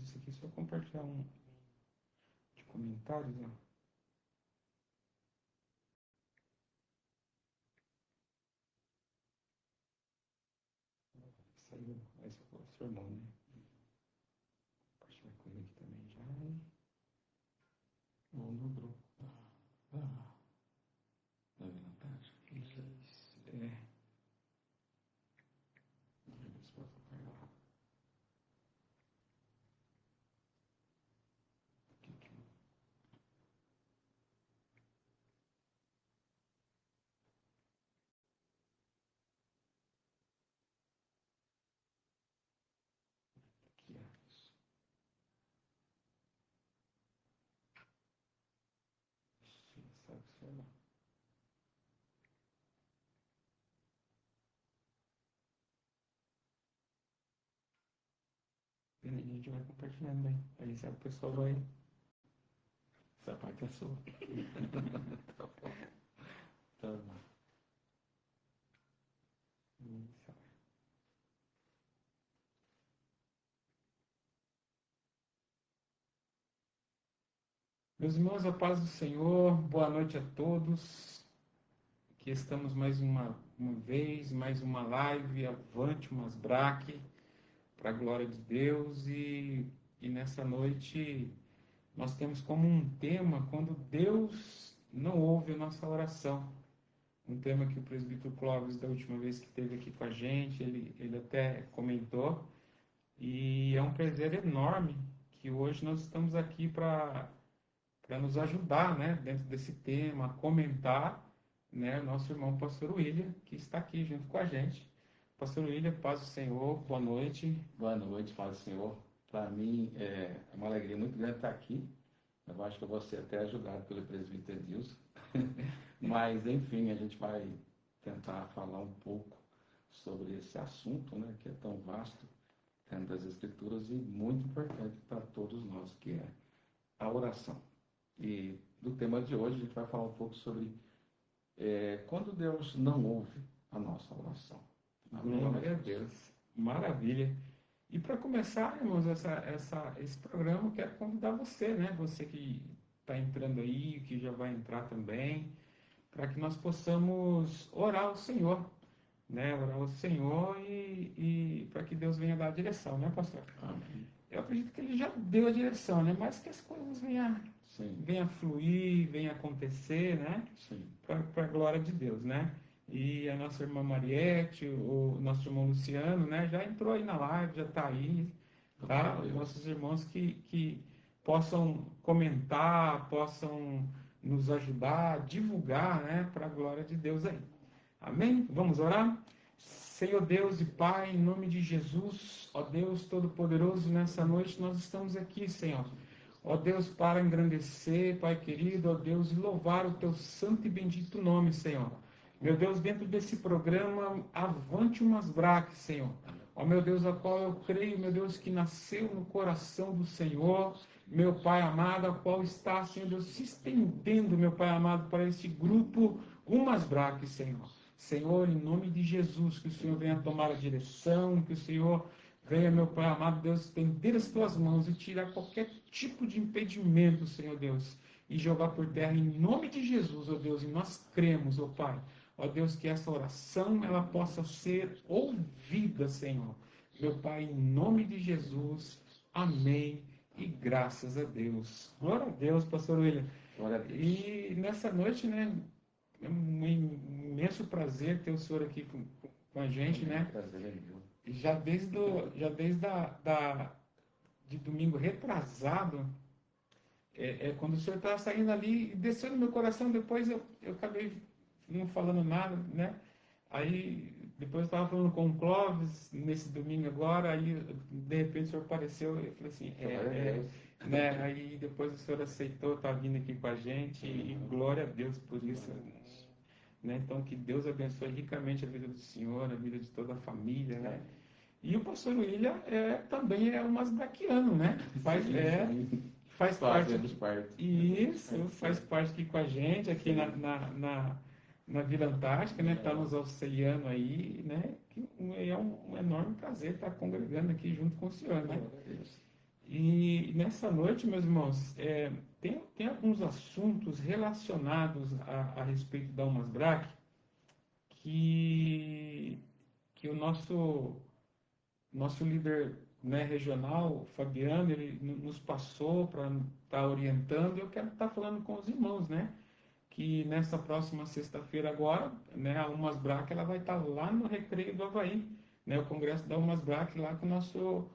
Isso aqui, só compartilhar de comentários, ó. Saiu, esse foi o sermão, né? Compartilhar com ele aqui também já. Ou no grupo. Da vantagem. Isso, é. Vamos ver se posso pegar. Aqui. Aqui, ó. Sim, sabe o sermão. E aí a gente vai compartilhando aí. Aí o pessoal vai. Essa parte é sua. Tá bom. Tá bom. Isso. Meus irmãos, a paz do Senhor, boa noite a todos. Aqui estamos mais uma vez, mais uma live, avante umas braque, para a glória de Deus. E nessa noite nós temos como um tema, quando Deus não ouve a nossa oração. Um tema que o presbítero Clóvis, da última vez que esteve aqui com a gente, ele até comentou. E é um prazer enorme que hoje nós estamos aqui para nos ajudar, né, dentro desse tema, a comentar, né, nosso irmão Pastor William, que está aqui junto com a gente. Pastor William, paz do Senhor, boa noite. Boa noite, paz do Senhor. Para mim é uma alegria muito grande estar aqui. Eu acho que eu vou ser até ajudado pelo presbítero Edilson. Mas, enfim, a gente vai tentar falar um pouco sobre esse assunto, né, que é tão vasto dentro das Escrituras e muito importante para todos nós, que é a oração. E do tema de hoje a gente vai falar um pouco sobre quando Deus não ouve a nossa oração. Glória a Deus. Maravilha. E para começar, irmãos, esse programa, eu quero convidar você, né? Você que está entrando aí, que já vai entrar também, para que nós possamos orar ao Senhor, né? Orar ao Senhor e para que Deus venha dar a direção, né, pastor? Amém. Eu acredito que ele já deu a direção, né? Mas que as coisas Sim, venham fluir, venham acontecer, né? sim. Para a glória de Deus, né? E a nossa irmã Mariette, o nosso irmão Luciano, né? Já entrou aí na live, já está aí, tá? Os nossos irmãos que possam comentar, possam nos ajudar, divulgar, né? Para a glória de Deus aí. Amém? Vamos orar? Senhor Deus e Pai, em nome de Jesus, ó Deus Todo-Poderoso, nessa noite nós estamos aqui, Senhor. Ó Deus, para engrandecer, Pai querido, ó Deus, e louvar o Teu santo e bendito nome, Senhor. Meu Deus, dentro desse programa, avante umas braques, Senhor. Ó meu Deus, a qual eu creio, meu Deus, que nasceu no coração do Senhor, meu Pai amado, a qual está, Senhor Deus, se estendendo, meu Pai amado, para esse grupo, umas braques, Senhor. Senhor, em nome de Jesus, que o Senhor venha tomar a direção, que o Senhor venha, meu Pai amado, Deus, estender as tuas mãos e tirar qualquer tipo de impedimento, Senhor Deus, e jogar por terra em nome de Jesus, ó Deus, e nós cremos, ó Pai, ó Deus, que essa oração, ela possa ser ouvida, Senhor. Meu Pai, em nome de Jesus, amém e graças a Deus. Glória a Deus, pastor William. Glória a Deus. E nessa noite, né, é um imenso prazer ter o senhor aqui com a gente, né? Prazer é meu. De domingo retrasado, quando o senhor estava saindo ali, desceu no meu coração, depois eu acabei não falando nada, né? Aí, depois eu estava falando com o Clóvis, nesse domingo agora, aí, de repente, o senhor apareceu, e eu falei assim, né? Aí, depois o senhor aceitou estar vindo aqui com a gente, e glória a Deus por isso, né? Então, que Deus abençoe ricamente a vida do senhor, a vida de toda a família, né? E o pastor William também é um masbraquiano, né? Faz parte. Isso, faz parte aqui com a gente, aqui na Vila Antártica, né? Está nos auxiliando aí, né? É um enorme prazer estar congregando aqui junto com o senhor, né? E nessa noite, meus irmãos, tem alguns assuntos relacionados a respeito da Almas Braque que, que o nosso líder, né, regional, Fabiano, ele nos passou para estar orientando, e eu quero estar falando com os irmãos, né? Que nessa próxima sexta-feira agora, né, a Almas Braque, ela vai estar lá no Recreio do Havaí, né? O congresso da Almas Braque, lá com o nosso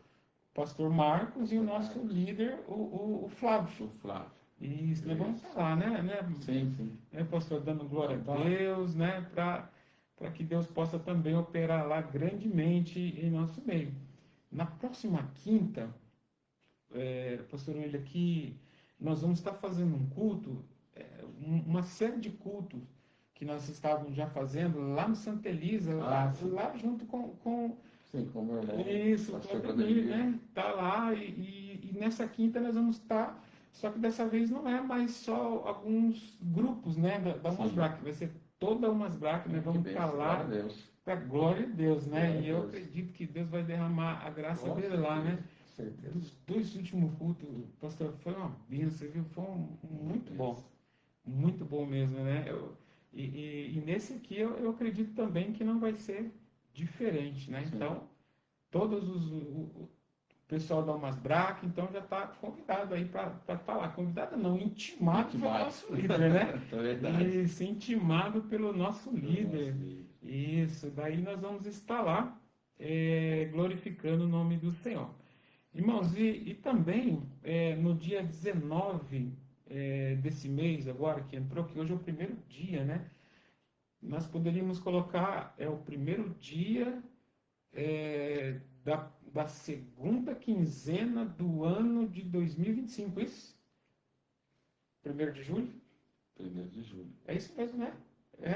pastor Marcos e o nosso líder, o Flávio. O Flávio. Isso, nós vamos falar, né? Sim, sim. Pastor, dando glória a Deus, né? Para que Deus possa também operar lá grandemente em nosso meio. Na próxima quinta, pastor William, aqui nós vamos estar fazendo um culto, uma série de cultos que nós estávamos já fazendo lá no Santa Elisa, lá junto com sim, com o meu irmão. Isso, o Claudemir, né? Tá lá e nessa quinta nós vamos estar, só que dessa vez não é mais só alguns grupos, né? Da Almas Braque, vai ser toda Almas Braque, nós vamos estar lá para glória a Deus, né? E eu acredito que Deus vai derramar a graça dele lá, né? Dos 2 últimos cultos, pastor, foi uma bênção, viu? Foi muito bom mesmo, né? E nesse aqui eu acredito também que não vai ser diferente, né? Então, o pessoal da Almas Braque, então já está convidado aí para estar lá. Convidado não, intimado pelo nosso líder, né? É verdade. Isso, intimado pelo nosso líder. Isso, daí nós vamos estar lá glorificando o nome do Senhor. Irmãos, e também no dia 19 desse mês agora que entrou, que hoje é o primeiro dia, né? Nós poderíamos colocar o primeiro dia da segunda quinzena do ano de 2025, isso? 1º de julho? 1º de julho. É isso mesmo, né?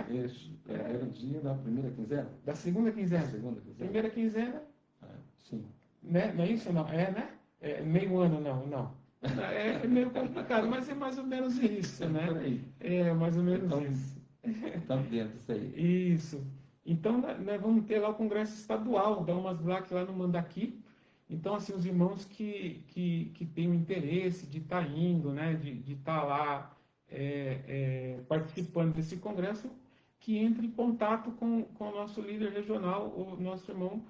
Isso, primeiro dia da primeira quinzena? Da segunda quinzena. Primeira quinzena? Sim. Né? Não é isso? Não, né? Meio ano, não. É meio complicado, mas é mais ou menos isso, né? É mais ou menos isso. Estamos dentro disso aí. Isso. Então, nós vamos ter lá o Congresso Estadual da Almas Braque lá no Mandaqui. Então, assim, os irmãos que têm o interesse de estar indo, né, de estar lá participando desse congresso, que entre em contato com o nosso líder regional, o nosso irmão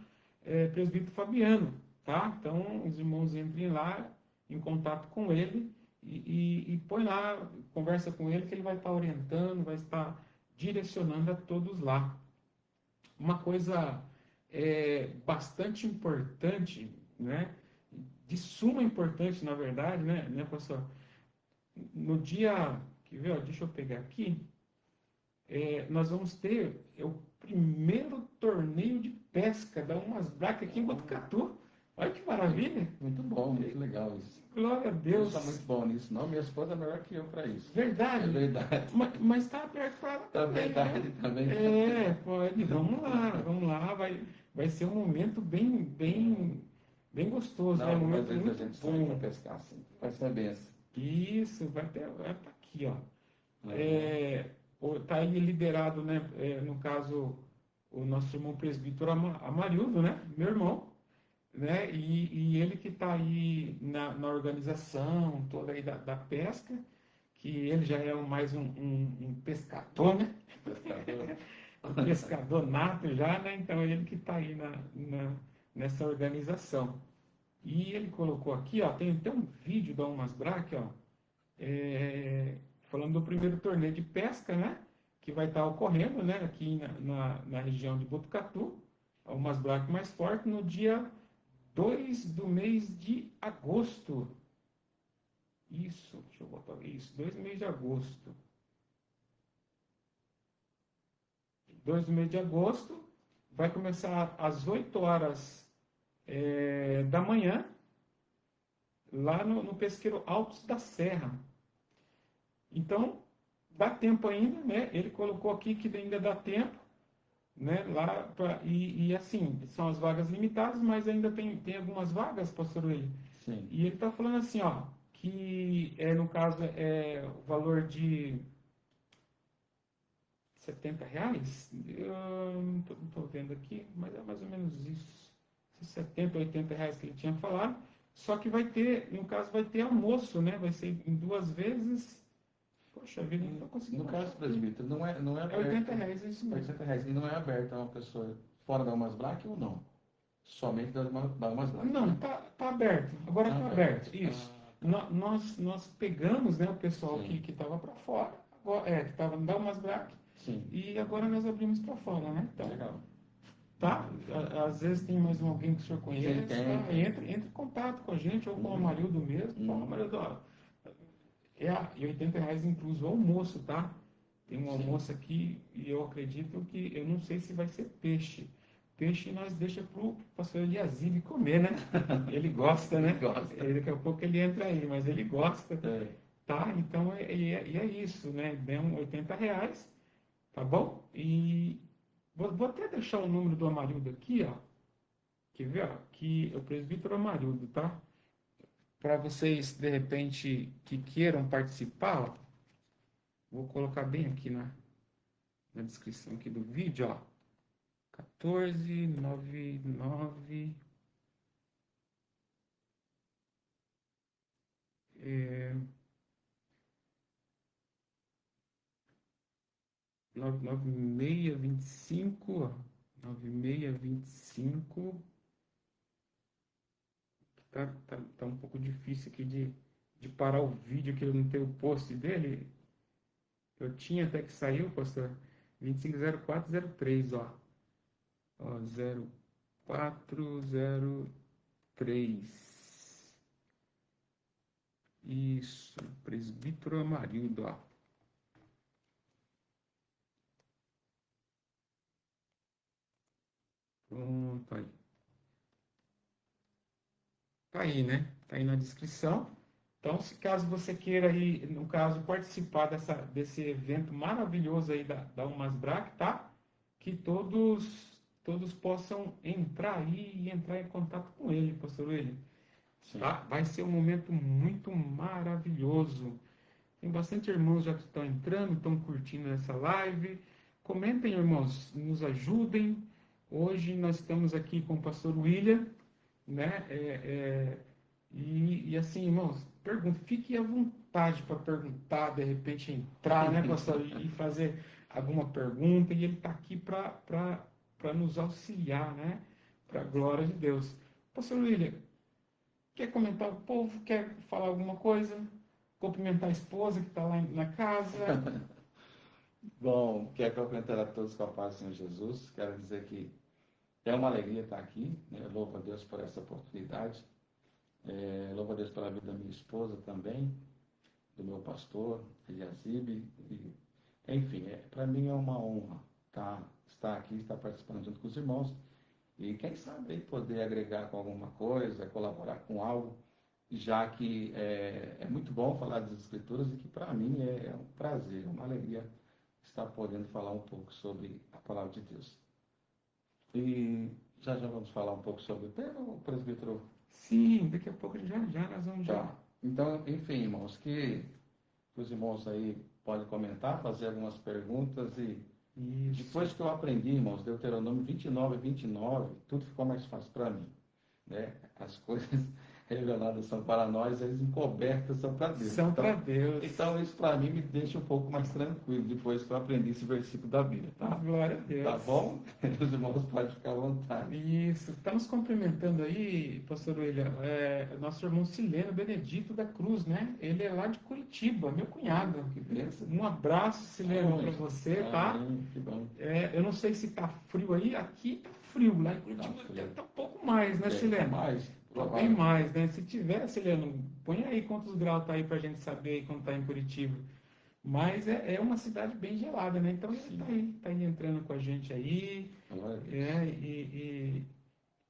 presbítero Fabiano, tá? Então, os irmãos entrem lá em contato com ele e põe lá, conversa com ele, que ele vai estar orientando, vai estar direcionando a todos lá. Uma coisa bastante importante, né? De suma importância, na verdade, né, pastor? No dia, deixa eu pegar aqui, nós vamos ter o primeiro torneio de pesca da Almas Braque aqui em Botucatu. Olha que maravilha! Muito bom, muito legal isso. Glória a Deus. Está muito bom nisso, não? Minha esposa é melhor que eu para isso. Verdade. É verdade. Mas está aberto para ela também. Verdade, né? Também. Pode. Vamos lá. Vai ser um momento bem gostoso. Não, né? Um mas momento muito a gente bom. sai para pescar, sim. Vai ser a benção. Isso, vai estar aqui, ó. Está aí liderado, né? No caso, o nosso irmão presbítero Amarildo, né? Meu irmão. Né? E ele que está aí na organização toda aí da pesca, que ele já é mais um pescador, né? Um pescador nato já, né? Então ele que está aí nessa organização. E ele colocou aqui, ó, tem um vídeo da Almas Braque, ó, falando do primeiro torneio de pesca, né? Que vai estar ocorrendo, né? Aqui na região de Botucatu, Almas Braque mais forte, no dia 2 do mês de agosto. Isso, deixa eu botar isso. 2 do mês de agosto. 2 do mês de agosto. Vai começar às 8 horas da manhã, lá no Pesqueiro Altos da Serra. Então, dá tempo ainda, né? Ele colocou aqui que ainda dá tempo. Né, e assim, são as vagas limitadas, mas ainda tem algumas vagas, pastor William. Sim. E ele está falando assim, ó, que no caso o valor de R$ 70. Eu não estou vendo aqui, mas é mais ou menos isso. R$ 70, R$ 80 que ele tinha falado. Só que vai ter, no caso, vai ter almoço, né? Vai ser em 2 vezes. Poxa vida, não estou conseguindo No achar caso, aqui. presbítero, não é É R$ 80, aberto. é isso É mesmo. R$ 80 e não é aberto a uma pessoa fora da Almas Black ou não? Somente da Almas Black, Não, né? tá aberto. Agora Tá está aberto. aberto. Isso. Tá. Nós pegamos, né, o pessoal que Sim, estava para fora, que estava no Dalmas Black, sim. e agora nós abrimos para fora, né? Então, Legal. tá? Às vezes tem mais alguém que o senhor Sim, conhece, tem, tá? tem. Entre em contato com a gente, ou com o Uhum, Amarildo mesmo. Fala, uhum. Amarildo, ó, e R$ 80 incluso o almoço, tá? Tem um Sim. almoço aqui e eu acredito que, eu não sei se vai ser peixe. Peixe nós deixa pro pastor Eliasib comer, né? Ele gosta, Ele né? gosta. Daqui a pouco ele entra aí, mas ele gosta, É. tá? Então, é isso, né? Dão R$ 80, tá bom? E vou até deixar o número do Amarildo aqui, ó. Quer ver, ó? Que é o presbítero Amarildo, tá? Para vocês, de repente, que queiram participar, ó, vou colocar bem aqui na descrição aqui do vídeo, ó. 1499 é, 9625, ó. 9625. Tá um pouco difícil aqui de parar o vídeo, que eu não tenho o post dele. Eu tinha até que saiu, pastor. 250403, ó. Ó, 0403. Isso, presbítero Amarildo, ó. Pronto, aí. Tá aí, né? Tá aí na descrição. Então, se caso você queira aí, no caso, participar desse evento maravilhoso aí da Umasbrac, tá? Que todos possam entrar aí e entrar em contato com ele, pastor William. Sim. Tá? Vai ser um momento muito maravilhoso. Tem bastante irmãos já que estão entrando, estão curtindo essa live. Comentem, irmãos, nos ajudem. Hoje nós estamos aqui com o pastor William, né? E assim, irmãos, pergunta, fique à vontade para perguntar, de repente entrar, né, pastor, e fazer alguma pergunta, e ele está aqui para nos auxiliar, né? Para a glória de Deus. Pastor William, quer comentar com o povo? Quer falar alguma coisa? Cumprimentar a esposa que está lá na casa? Bom, quero cumprimentar a todos com a paz do Senhor Jesus. Quero dizer que é uma alegria estar aqui, né? Louvo a Deus por essa oportunidade. Louvo a Deus pela vida da minha esposa também, do meu pastor, Eliasib. Enfim, para mim é uma honra estar aqui, estar participando junto com os irmãos. E quem sabe aí poder agregar com alguma coisa, colaborar com algo, já que é muito bom falar das Escrituras e que para mim é um prazer, uma alegria estar podendo falar um pouco sobre a palavra de Deus. E já vamos falar um pouco sobre o tema, o presbítero? Sim, daqui a pouco já nós vamos já. Tá. Então, enfim, irmãos, que os irmãos aí podem comentar, fazer algumas perguntas e Isso. depois que eu aprendi, irmãos, Deuteronômio 29 e 29, tudo ficou mais fácil para mim, né? As coisas reveladas são para nós, as encobertas são para Deus. São para Deus. Então isso para mim me deixa um pouco mais tranquilo depois que eu aprendi esse versículo da Bíblia, tá? Glória a Deus. Tá bom? Os irmãos podem ficar à vontade. Isso. Estamos cumprimentando aí, pastor William, nosso irmão Sileno Benedito da Cruz, né? Ele é lá de Curitiba, meu cunhado. Que bênção. Um abraço, Sileno, para você, tá? Amém. Que bom. Eu não sei se tá frio aí, aqui tá frio, lá em Curitiba tá um pouco mais, né, Sileno? Mais. Tá bem mais, né? Se tiver, Sileno, põe aí quantos graus tá aí pra gente saber aí quando tá em Curitiba. Mas é uma cidade bem gelada, né? Então ele tá aí entrando com a gente aí,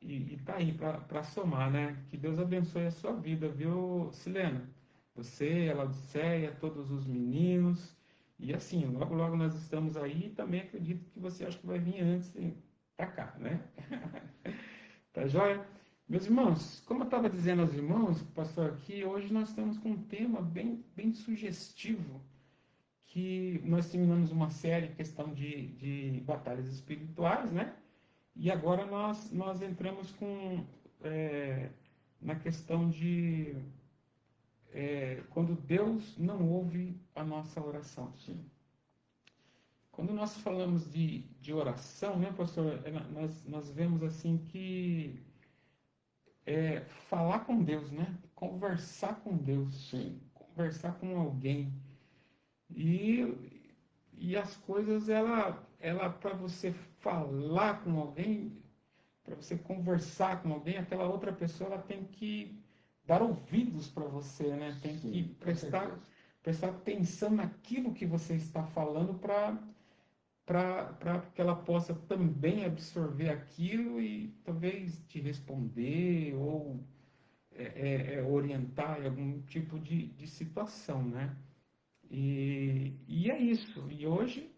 e tá aí para somar, né? Que Deus abençoe a sua vida, viu, Silena? Você, a Laodiceia, todos os meninos. E assim, logo, logo nós estamos aí e também acredito que você acha que vai vir antes para cá, né? Tá joia? Meus irmãos, como eu estava dizendo aos irmãos, pastor, aqui, hoje nós estamos com um tema bem sugestivo, que nós terminamos uma série em questão de batalhas espirituais, né? E agora nós entramos com na questão de quando Deus não ouve a nossa oração. Sim. Quando nós falamos de oração, né, pastor, nós vemos assim que falar com Deus, né? Conversar com Deus, Sim. conversar com alguém. E, e as coisas, ela para você falar com alguém, para você conversar com alguém, aquela outra pessoa ela tem que dar ouvidos para você, né? Tem Sim, que prestar atenção naquilo que você está falando para que ela possa também absorver aquilo e talvez te responder ou orientar em algum tipo de situação, né? E é isso. E hoje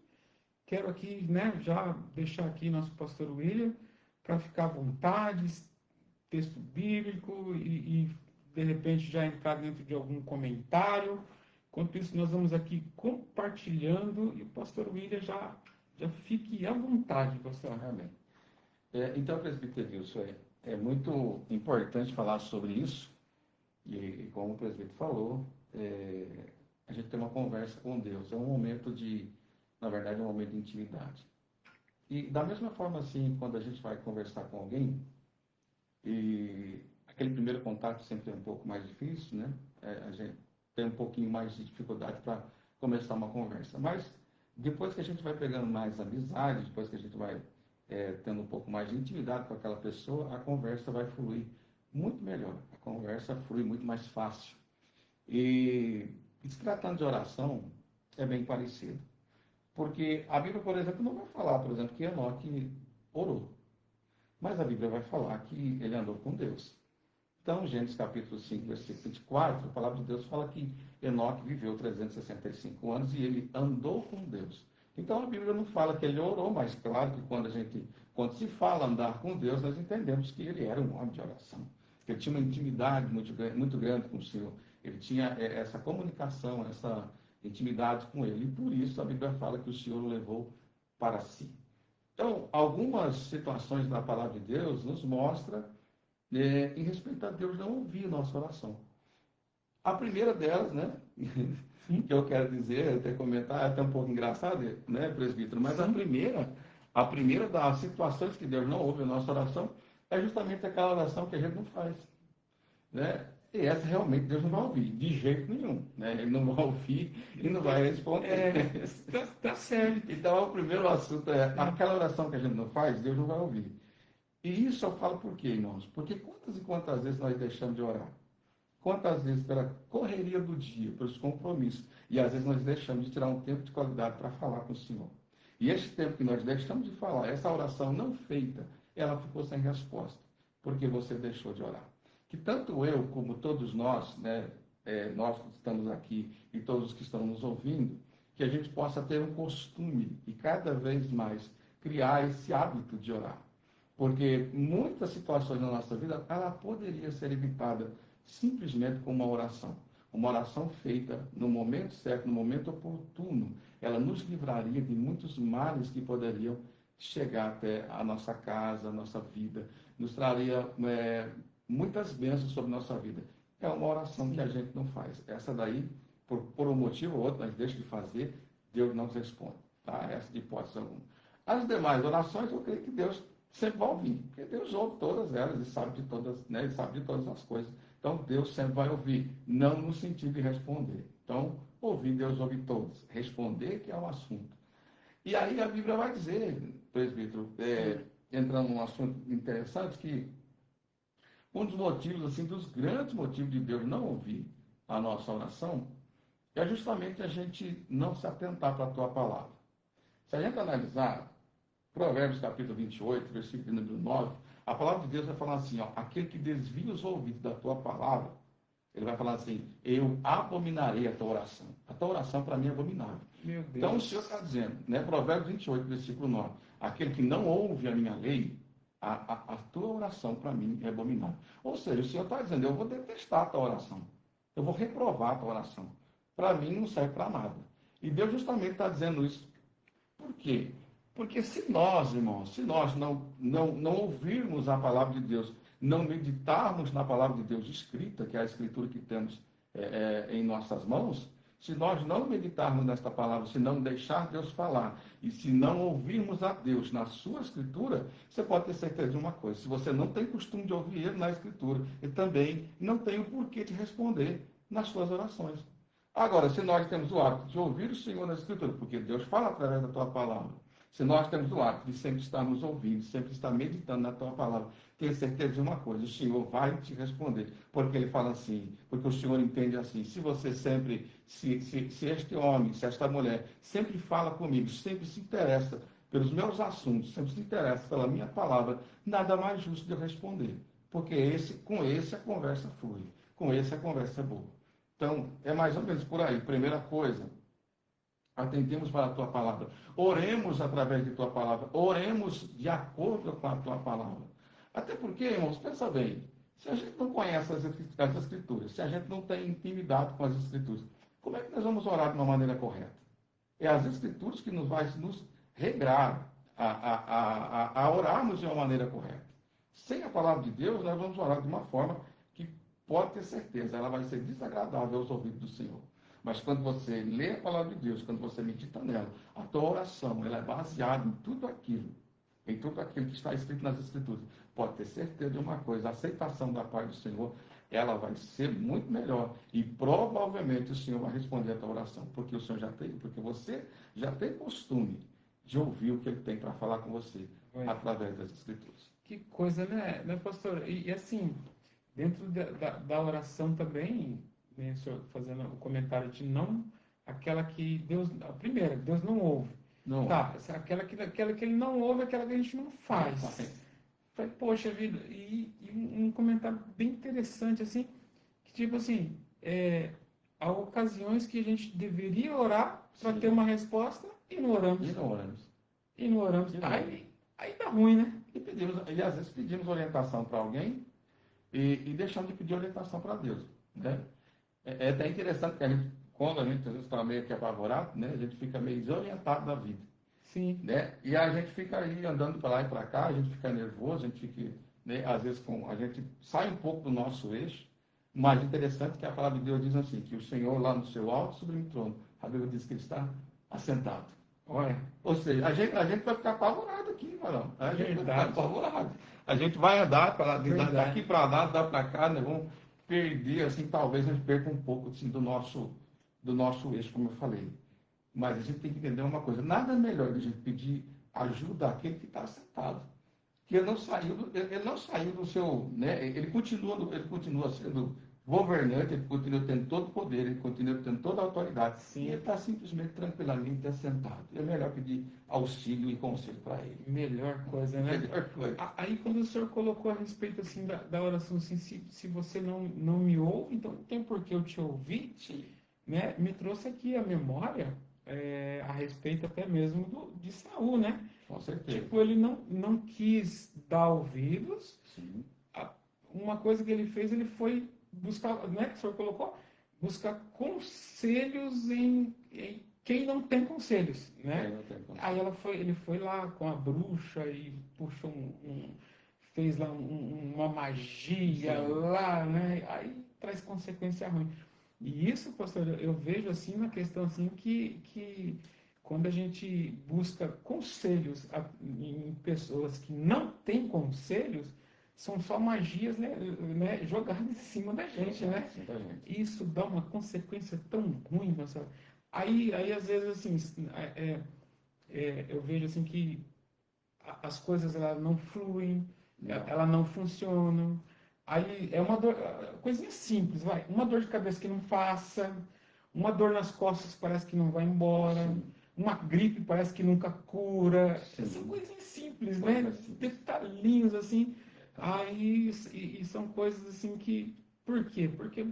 quero aqui, né, já deixar aqui nosso pastor William para ficar à vontade, texto bíblico e de repente já entrar dentro de algum comentário. Enquanto isso, nós vamos aqui compartilhando e o pastor William já fique à vontade, pastor. Amém. Então, presbítero Wilson, é muito importante falar sobre isso, e como o presbítero falou, a gente tem uma conversa com Deus, é um momento na verdade, é um momento de intimidade. E da mesma forma assim, quando a gente vai conversar com alguém, e aquele primeiro contato sempre é um pouco mais difícil, né? A gente tem um pouquinho mais de dificuldade para começar uma conversa, mas depois que a gente vai pegando mais amizade, depois que a gente vai tendo um pouco mais de intimidade com aquela pessoa, a conversa vai fluir muito melhor, a conversa flui muito mais fácil. E se tratando de oração, é bem parecido. Porque a Bíblia, por exemplo, não vai falar, por exemplo, que Enoque orou. Mas a Bíblia vai falar que ele andou com Deus. Então, Gênesis capítulo 5, versículo 24, a palavra de Deus fala que Enoque viveu 365 anos e ele andou com Deus. Então, a Bíblia não fala que ele orou, mas claro que quando se fala andar com Deus, nós entendemos que ele era um homem de oração. Ele tinha uma intimidade muito grande com o Senhor. Ele tinha essa comunicação, essa intimidade com ele. E por isso a Bíblia fala que o Senhor o levou para si. Então, algumas situações da palavra de Deus nos mostram em respeito a Deus não ouvir nossa oração. A primeira delas, né, que eu quero dizer, até comentar, é até um pouco engraçado, né, presbítero, mas a primeira das situações que Deus não ouve a nossa oração é justamente aquela oração que a gente não faz, né? E essa realmente Deus não vai ouvir, de jeito nenhum, né? Ele não vai ouvir e não vai responder. Tá certo. Então, o primeiro assunto é aquela oração que a gente não faz, Deus não vai ouvir. E isso eu falo por quê, irmãos? Porque quantas e quantas vezes nós deixamos de orar? Quantas vezes pela correria do dia, pelos compromissos, e às vezes nós deixamos de tirar um tempo de qualidade para falar com o Senhor. E esse tempo que nós deixamos de falar, essa oração não feita, ela ficou sem resposta, porque você deixou de orar. Que tanto eu como todos nós, né, nós que estamos aqui e todos que estão nos ouvindo, que a gente possa ter um costume e cada vez mais criar esse hábito de orar. Porque muitas situações na nossa vida, ela poderia ser evitada simplesmente com uma oração. Uma oração feita no momento certo, no momento oportuno, ela nos livraria de muitos males que poderiam chegar até a nossa casa, a nossa vida, nos traria muitas bênçãos sobre a nossa vida. É uma oração que a gente não faz. Essa daí, por um motivo ou outro, nós deixamos de fazer, Deus não nos responde. Tá? Essa de hipótese alguma. As demais orações, eu creio que Deus sempre vai ouvir, porque Deus ouve todas elas e sabe de todas, né? Ele sabe de todas as coisas. Então, Deus sempre vai ouvir, não no sentido de responder. Então, ouvir, Deus ouve todos. Responder que é um assunto. E aí a Bíblia vai dizer, presbítero, entrando num assunto interessante, que um dos motivos, assim, dos grandes motivos de Deus não ouvir a nossa oração, é justamente a gente não se atentar para a tua palavra. Se a gente analisar Provérbios capítulo 28, versículo número 9, a palavra de Deus vai falar assim, ó, aquele que desvia os ouvidos da tua palavra, ele vai falar assim, eu abominarei a tua oração. A tua oração para mim é abominável. Meu Deus. Então o Senhor está dizendo, né, Provérbios 28, versículo 9, aquele que não ouve a minha lei, a tua oração para mim é abominável. Ou seja, o Senhor está dizendo, eu vou detestar a tua oração. Eu vou reprovar a tua oração. Para mim não serve para nada. E Deus justamente está dizendo isso. Por quê? Porque se nós, irmãos, se nós não ouvirmos a palavra de Deus, não meditarmos na palavra de Deus escrita, que é a escritura que temos em nossas mãos, se nós não meditarmos nesta palavra, se não deixar Deus falar, e se não ouvirmos a Deus na sua escritura, você pode ter certeza de uma coisa: se você não tem costume de ouvir Ele na escritura, Ele também não tem o porquê de responder nas suas orações. Agora, se nós temos o hábito de ouvir o Senhor na escritura, porque Deus fala através da tua palavra, se nós temos o hábito de sempre estarmos ouvindo, sempre estar meditando na tua palavra, tenha certeza de uma coisa: o Senhor vai te responder, porque Ele fala assim, porque o Senhor entende assim. Se você sempre, se este homem, se esta mulher sempre fala comigo, sempre se interessa pelos meus assuntos, sempre se interessa pela minha palavra, nada mais justo de eu responder, porque com esse a conversa flui, com esse a conversa é boa. Então, é mais ou menos por aí. Primeira coisa, atentemos para a tua palavra. Oremos através de tua palavra. Oremos de acordo com a tua palavra. Até porque, irmãos, pensa bem, se a gente não conhece as escrituras, se a gente não tem intimidade com as escrituras, como é que nós vamos orar de uma maneira correta? É as escrituras que nos vai nos regrar a orarmos de uma maneira correta. Sem a palavra de Deus, nós vamos orar de uma forma que, pode ter certeza, ela vai ser desagradável aos ouvidos do Senhor. Mas quando você lê a palavra de Deus, quando você medita nela, a tua oração ela é baseada em tudo aquilo que está escrito nas Escrituras. Pode ter certeza de uma coisa: a aceitação da parte do Senhor, ela vai ser muito melhor, e provavelmente o Senhor vai responder a tua oração, porque você já tem costume de ouvir o que Ele tem para falar com você através das Escrituras. Que coisa, né, pastor? E assim, dentro da oração também, né, o senhor fazendo o comentário de não, aquela que Deus, a primeira, Deus não ouve. Não. Tá, aquela que Ele não ouve, aquela que a gente não faz. Falei, poxa vida, e um comentário bem interessante, assim, que tipo assim, há ocasiões que a gente deveria orar para ter uma resposta e não oramos. E não oramos. Aí dá ruim, né? E às vezes pedimos orientação para alguém e deixamos de pedir orientação para Deus, né? É até interessante que quando a gente às vezes está meio que apavorado, né, a gente fica meio desorientado da vida. Sim. Né? E a gente fica aí andando para lá e para cá, a gente fica nervoso, a gente fica, né, às vezes a gente sai um pouco do nosso eixo. Mas interessante que a palavra de Deus diz assim, que o Senhor lá no seu alto sublime trono, a Bíblia diz que Ele está assentado. Olha, ou seja, a gente vai ficar apavorado aqui, não. A gente vai ficar apavorado. A gente vai andar daqui para lá, para cá, né? Vamos perder, assim, talvez a gente perca um pouco assim, do nosso eixo, como eu falei. Mas a gente tem que entender uma coisa: nada melhor do que a gente pedir ajuda àquele que está sentado. Que ele não saiu do seu, né? Ele continua sendo governante, ele continua tendo todo o poder, ele continua tendo toda a autoridade. Sim. E ele está simplesmente, tranquilamente assentado. É melhor pedir auxílio e conselho para ele. Melhor coisa, né? Melhor coisa. Aí quando o senhor colocou a respeito assim, da oração, assim, se você não me ouve, então não tem por que eu te ouvir. Sim. Né? Me trouxe aqui a memória a respeito até mesmo de Saul, né? Com certeza. Tipo, ele não quis dar ouvidos. Sim. Uma coisa que ele fez, ele foi buscar, né, que o senhor colocou, buscar conselhos em quem não tem conselhos, né? Aí ele foi lá com a bruxa e puxou fez lá uma magia. Sim. Lá, né? Aí traz consequência ruim. E isso, pastor, eu vejo assim na questão assim que quando a gente busca conselhos em pessoas que não têm conselhos, são só magias, né, jogadas em cima da gente, né? Isso dá uma consequência tão ruim, pastor. Aí às vezes assim, eu vejo assim que as coisas elas não fluem, elas não funcionam. Aí é uma dor, coisinha simples, vai. Uma dor de cabeça que não passa, uma dor nas costas parece que não vai embora, sim. Uma gripe parece que nunca cura. Sim. São coisinhas simples, né? Detalhinhos assim. Aí e são coisas assim que. Por quê? Porque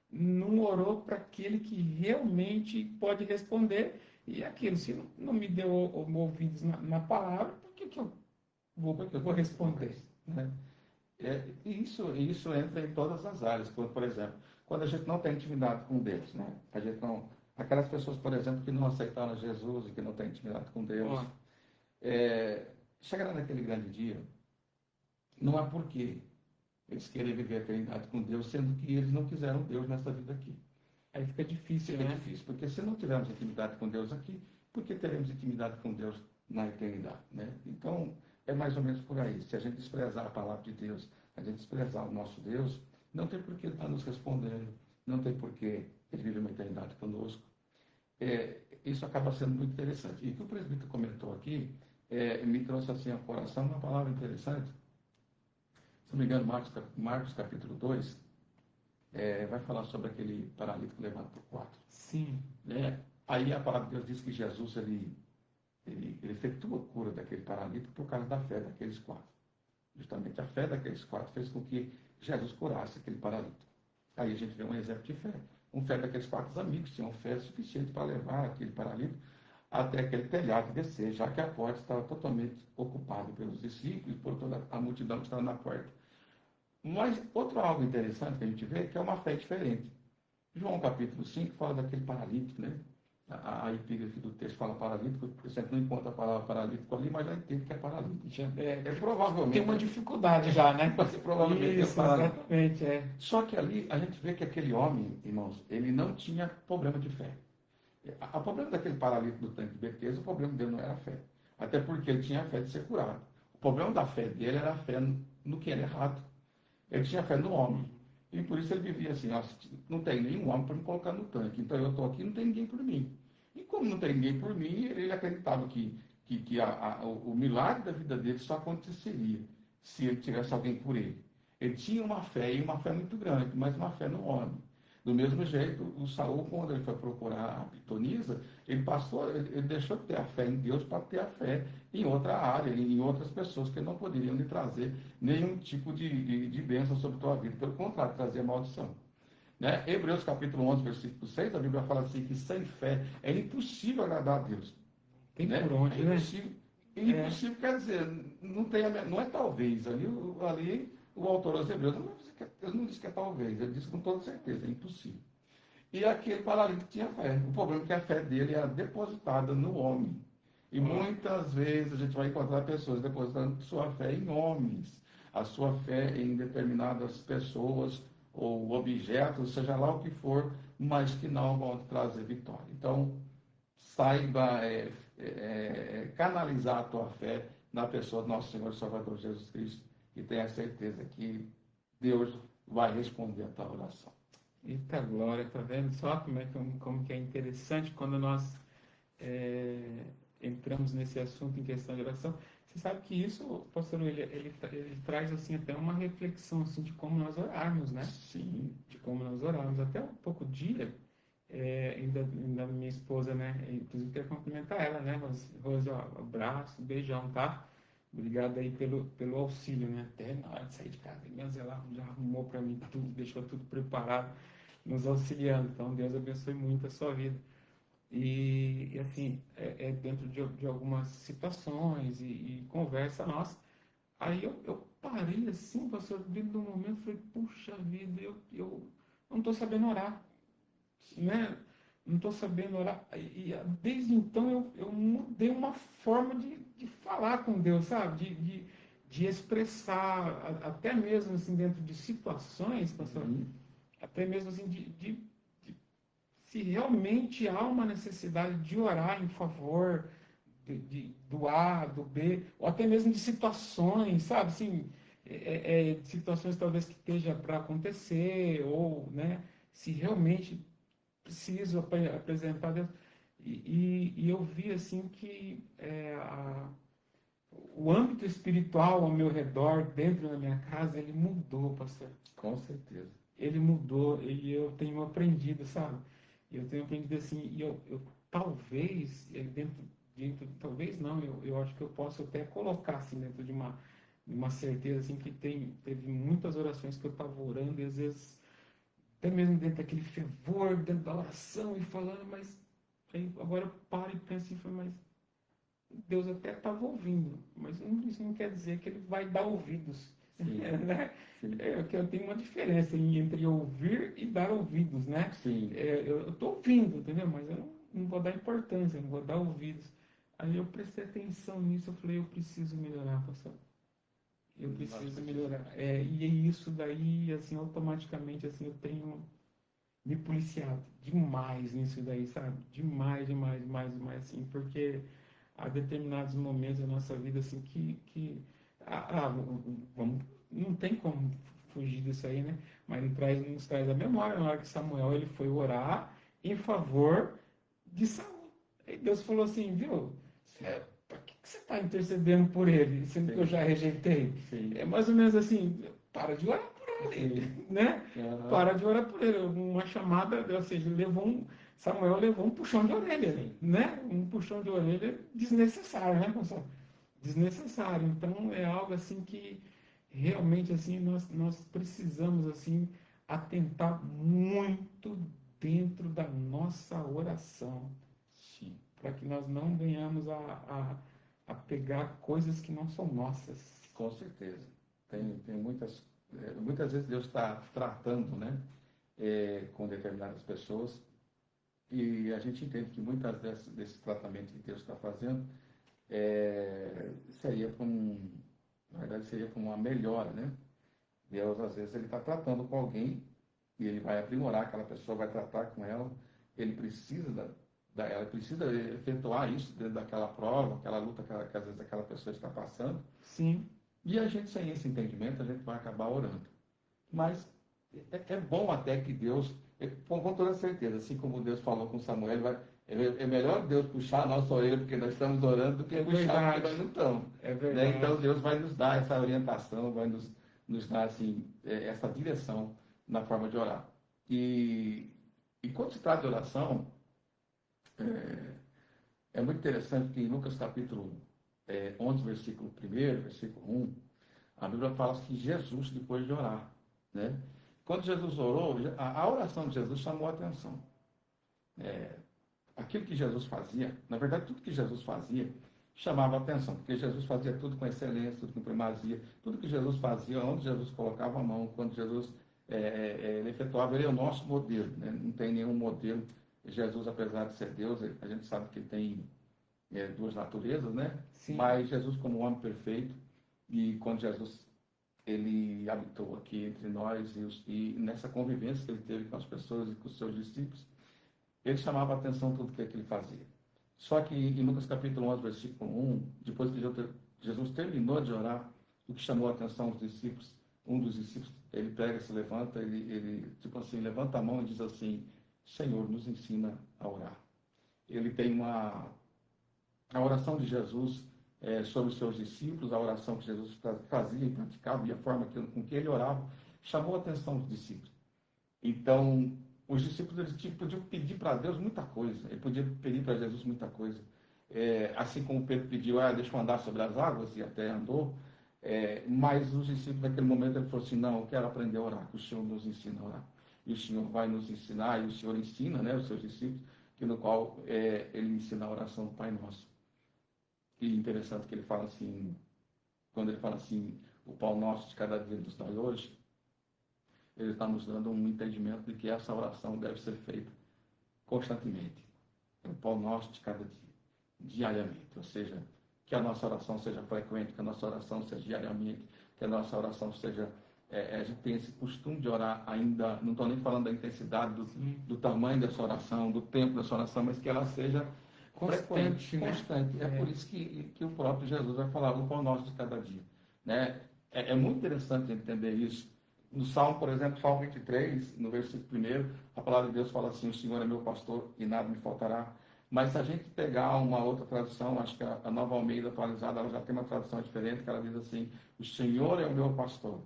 não orou para aquele que realmente pode responder. E aquilo, se não me deu ouvidos na palavra, por que eu vou responder? Né? Isso entra em todas as áreas. Por exemplo, quando a gente não tem intimidade com Deus, né? A gente não, aquelas pessoas, por exemplo, que não aceitaram Jesus e que não têm intimidade com Deus, chegará naquele grande dia, não há porquê Eles querem viver a eternidade com Deus, sendo que eles não quiseram Deus nessa vida aqui. Aí fica difícil, Fica né? difícil, porque se não tivermos intimidade com Deus aqui, por que teremos intimidade com Deus na eternidade, né? Então, é mais ou menos por aí. Se a gente desprezar a palavra de Deus, a gente desprezar o nosso Deus, não tem por que ele estar nos respondendo, não tem por que ele vive uma eternidade conosco. Isso acaba sendo muito interessante. E o que o presbítero comentou aqui, me trouxe assim ao coração uma palavra interessante. Se não me engano, Marcos capítulo 2, vai falar sobre aquele paralítico levado por quatro. Sim. Né? Aí a palavra de Deus diz que Jesus ele efetua a cura daquele paralítico por causa da fé daqueles quatro. Justamente a fé daqueles quatro fez com que Jesus curasse aquele paralítico. Aí a gente vê um exemplo de fé. Um fé daqueles quatro amigos tinham fé suficiente para levar aquele paralítico até aquele telhado descer, já que a porta estava totalmente ocupada pelos discípulos e por toda a multidão que estava na porta. Mas outro algo interessante que a gente vê é que é uma fé diferente. João capítulo 5 fala daquele paralítico, né? A epígrafe do texto fala paralítico, eu sempre não encontro a palavra paralítico ali, mas já entendo que é paralítico. Provavelmente. Tem uma dificuldade já, né? Mas provavelmente Isso, é paralítico. exatamente, Só que ali a gente vê que aquele homem, irmãos, ele não tinha problema de fé. O problema daquele paralítico do tanque de Betesda, o problema dele não era a fé. Até porque ele tinha a fé de ser curado. O problema da fé dele era a fé no que era errado. Ele tinha fé no homem. E por isso ele vivia assim, ó, não tem nenhum homem para me colocar no tanque. Então eu estou aqui e não tem ninguém por mim. E como não tem ninguém por mim, ele acreditava que o milagre da vida dele só aconteceria se ele tivesse alguém por ele. Ele tinha uma fé, e uma fé muito grande, mas uma fé no homem. Do mesmo jeito, o Saul, quando ele foi procurar a pitonisa, ele deixou de ter a fé em Deus para ter a fé em outra área, em outras pessoas que não poderiam lhe trazer nenhum tipo de bênção sobre a tua vida. Pelo contrário, trazer maldição. Né? Hebreus capítulo 11, versículo 6, a Bíblia fala assim, que sem fé é impossível agradar a Deus. Tem Né? por onde, né? Impossível quer dizer, não é talvez. Ali o autor aos Hebreus ele não diz que é talvez, ele diz com toda certeza, é impossível. E aquele paralítico tinha fé. O problema é que a fé dele era depositada no homem. E muitas vezes a gente vai encontrar pessoas depositando sua fé em homens, a sua fé em determinadas pessoas ou objetos, seja lá o que for, mas que não vão trazer vitória. Então, saiba canalizar a tua fé na pessoa do nosso Senhor e Salvador Jesus Cristo e tenha certeza que Deus vai responder a tua oração. Eita glória, tá vendo só como que é interessante quando nós entramos nesse assunto em questão de oração. Você sabe que isso, pastor, ele traz assim até uma reflexão assim, de como nós orarmos, né? Sim. De como nós orarmos. Até um pouco dia, ainda minha esposa, né? Inclusive quero cumprimentar ela, né, Rose, ó, abraço, beijão, tá? Obrigado aí pelo auxílio, né? Até na hora de sair de casa, ela já arrumou para mim tudo, deixou tudo preparado, nos auxiliando. Então, Deus abençoe muito a sua vida. E assim, dentro de algumas situações e conversa nossa. Aí eu parei assim, pastor, dentro do momento, falei, puxa vida, eu não estou sabendo orar, né? Não estou sabendo orar. Desde então eu mudei uma forma de falar com Deus, sabe? De expressar, até mesmo assim, dentro de situações, pastor, até mesmo assim, se realmente há uma necessidade de orar em favor do A, do B, ou até mesmo de situações, sabe? Assim, situações talvez que esteja para acontecer, ou né, se realmente preciso apresentar a Deus. E eu vi assim que o âmbito espiritual ao meu redor, dentro da minha casa, ele mudou, pastor. Com certeza. Ele mudou e eu tenho aprendido, sabe? Eu tenho aprendido assim, e eu talvez, talvez não, eu acho que eu posso até colocar assim dentro de uma certeza assim que teve muitas orações que eu estava orando e às vezes até mesmo dentro daquele fervor, dentro da oração e falando, mas aí agora eu paro e penso e falo, mas Deus até estava ouvindo, mas isso não quer dizer que ele vai dar ouvidos. Né? Que eu tenho uma diferença entre ouvir e dar ouvidos, né? Sim. Eu estou ouvindo, entendeu? Mas eu não vou dar importância, não vou dar ouvidos. Aí eu prestei atenção nisso, eu falei, eu preciso melhorar, pastor. eu preciso melhorar. E isso daí, assim, automaticamente, assim, eu tenho me policiado demais nisso daí, sabe? Demais, demais, demais, demais, assim, porque há determinados momentos da nossa vida, assim, vamos, não tem como fugir disso aí, né? Mas nos traz a memória, na hora que Samuel ele foi orar em favor de Saul. Aí Deus falou assim, viu? Por que você está intercedendo por ele, sendo que eu já rejeitei? Sim. É mais ou menos assim, para de orar por ele, né? Uhum. Para de orar por ele. Uma chamada, ou seja, Samuel levou um puxão de orelha, né? Um puxão de orelha desnecessário, né, pessoal? Desnecessário. Então, é algo assim que realmente assim nós precisamos assim atentar muito dentro da nossa oração, para que nós não venhamos a pegar coisas que não são nossas. Com certeza. Tem muitas vezes Deus está tratando, né, com determinadas pessoas, e a gente entende que muitas desses tratamentos que Deus está fazendo seria na verdade seria para uma melhora, né? Deus às vezes ele está tratando com alguém e ele vai aprimorar aquela pessoa, vai tratar com ela, ele precisa ela precisa efetuar isso dentro daquela prova, aquela luta que às vezes aquela pessoa está passando. Sim. E a gente, sem esse entendimento, a gente vai acabar orando. Mas é bom até que Deus, com toda certeza, assim como Deus falou com Samuel, é melhor Deus puxar a nossa orelha porque nós estamos orando do que puxar porque nós não estamos. É verdade. Né? Então Deus vai nos dar essa orientação, vai nos dar assim, essa direção na forma de orar. E quando se trata de oração, é muito interessante que em Lucas capítulo 11, versículo 1, versículo 1, a Bíblia fala que Jesus, depois de orar, né? Quando Jesus orou, a oração de Jesus chamou a atenção. Aquilo que Jesus fazia, na verdade, tudo que Jesus fazia chamava a atenção, porque Jesus fazia tudo com excelência, tudo com primazia, tudo que Jesus fazia, onde Jesus colocava a mão, quando Jesus ele efetuava, ele é o nosso modelo, né? Não tem nenhum modelo. Jesus, apesar de ser Deus, a gente sabe que ele tem duas naturezas, né? Sim. Mas Jesus como homem perfeito, e quando Jesus ele habitou aqui entre nós e nessa convivência que ele teve com as pessoas e com os seus discípulos, ele chamava a atenção tudo que ele fazia. Só que em Lucas capítulo 11, versículo 1, depois que Jesus terminou de orar, o que chamou a atenção dos discípulos, um dos discípulos, ele pega, se levanta, ele tipo assim, levanta a mão e diz assim, Senhor, nos ensina a orar. Ele tem a oração de Jesus sobre os seus discípulos, a oração que Jesus fazia e praticava, e a forma com que ele orava, chamou a atenção dos discípulos. Então, os discípulos eles podiam pedir para Deus muita coisa, ele podia pedir para Jesus muita coisa. Assim como Pedro pediu, deixa eu andar sobre as águas, e até andou, mas os discípulos naquele momento ele falou assim, não, eu quero aprender a orar, que o Senhor nos ensina a orar. E o Senhor vai nos ensinar, e o Senhor ensina, né, os seus discípulos, que no qual ele ensina a oração do Pai Nosso. E interessante que ele fala assim, quando ele fala assim, o pão nosso de cada dia nos dai hoje, ele está nos dando um entendimento de que essa oração deve ser feita constantemente. O pão nosso de cada dia, diariamente. Ou seja, que a nossa oração seja frequente, que a nossa oração seja diariamente, que a nossa oração seja... a gente tem esse costume de orar ainda, não estou nem falando da intensidade, do tamanho dessa oração, do tempo dessa oração, mas que ela seja constante, né? Constante. É por isso que o próprio Jesus vai falar o pão nosso de cada dia. Né? É muito interessante entender isso. No Salmo, por exemplo, Salmo 23, no versículo 1, a palavra de Deus fala assim, o Senhor é meu pastor e nada me faltará. Mas se a gente pegar uma outra tradução, acho que a Nova Almeida atualizada, ela já tem uma tradução diferente, que ela diz assim, o Senhor é o meu pastor.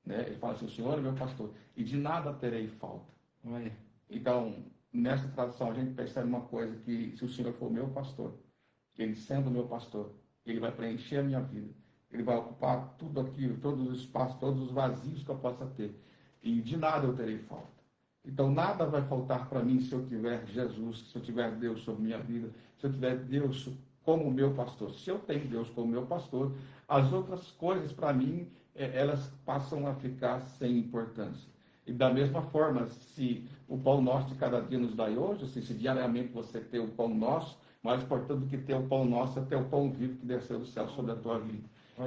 Né? Ele fala assim, o Senhor é o meu pastor e de nada terei falta. Olha. Então, nessa tradução a gente percebe uma coisa, que se o Senhor for meu pastor, ele sendo meu pastor, ele vai preencher a minha vida, ele vai ocupar tudo aquilo, todos os espaços, todos os vazios que eu possa ter, e de nada eu terei falta. Então nada vai faltar para mim se eu tiver Jesus, se eu tiver Deus sobre minha vida, se eu tiver Deus como meu pastor. Se eu tenho Deus como meu pastor, as outras coisas para mim, elas passam a ficar sem importância. E da mesma forma, se o pão nosso de cada dia nos dai hoje, assim, se diariamente você tem o pão nosso, mais importante do que ter o pão nosso é ter o pão vivo que desceu do céu sobre a tua vida.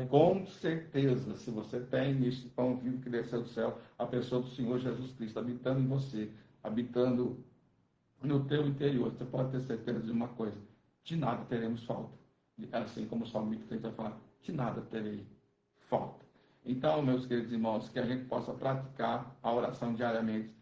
Com certeza, se você tem este pão vivo que desceu do céu, a pessoa do Senhor Jesus Cristo habitando em você, habitando no teu interior, você pode ter certeza de uma coisa: de nada teremos falta. Assim como o Salmista 30 vai falar, de nada terei falta. Então, meus queridos irmãos, que a gente possa praticar a oração diariamente,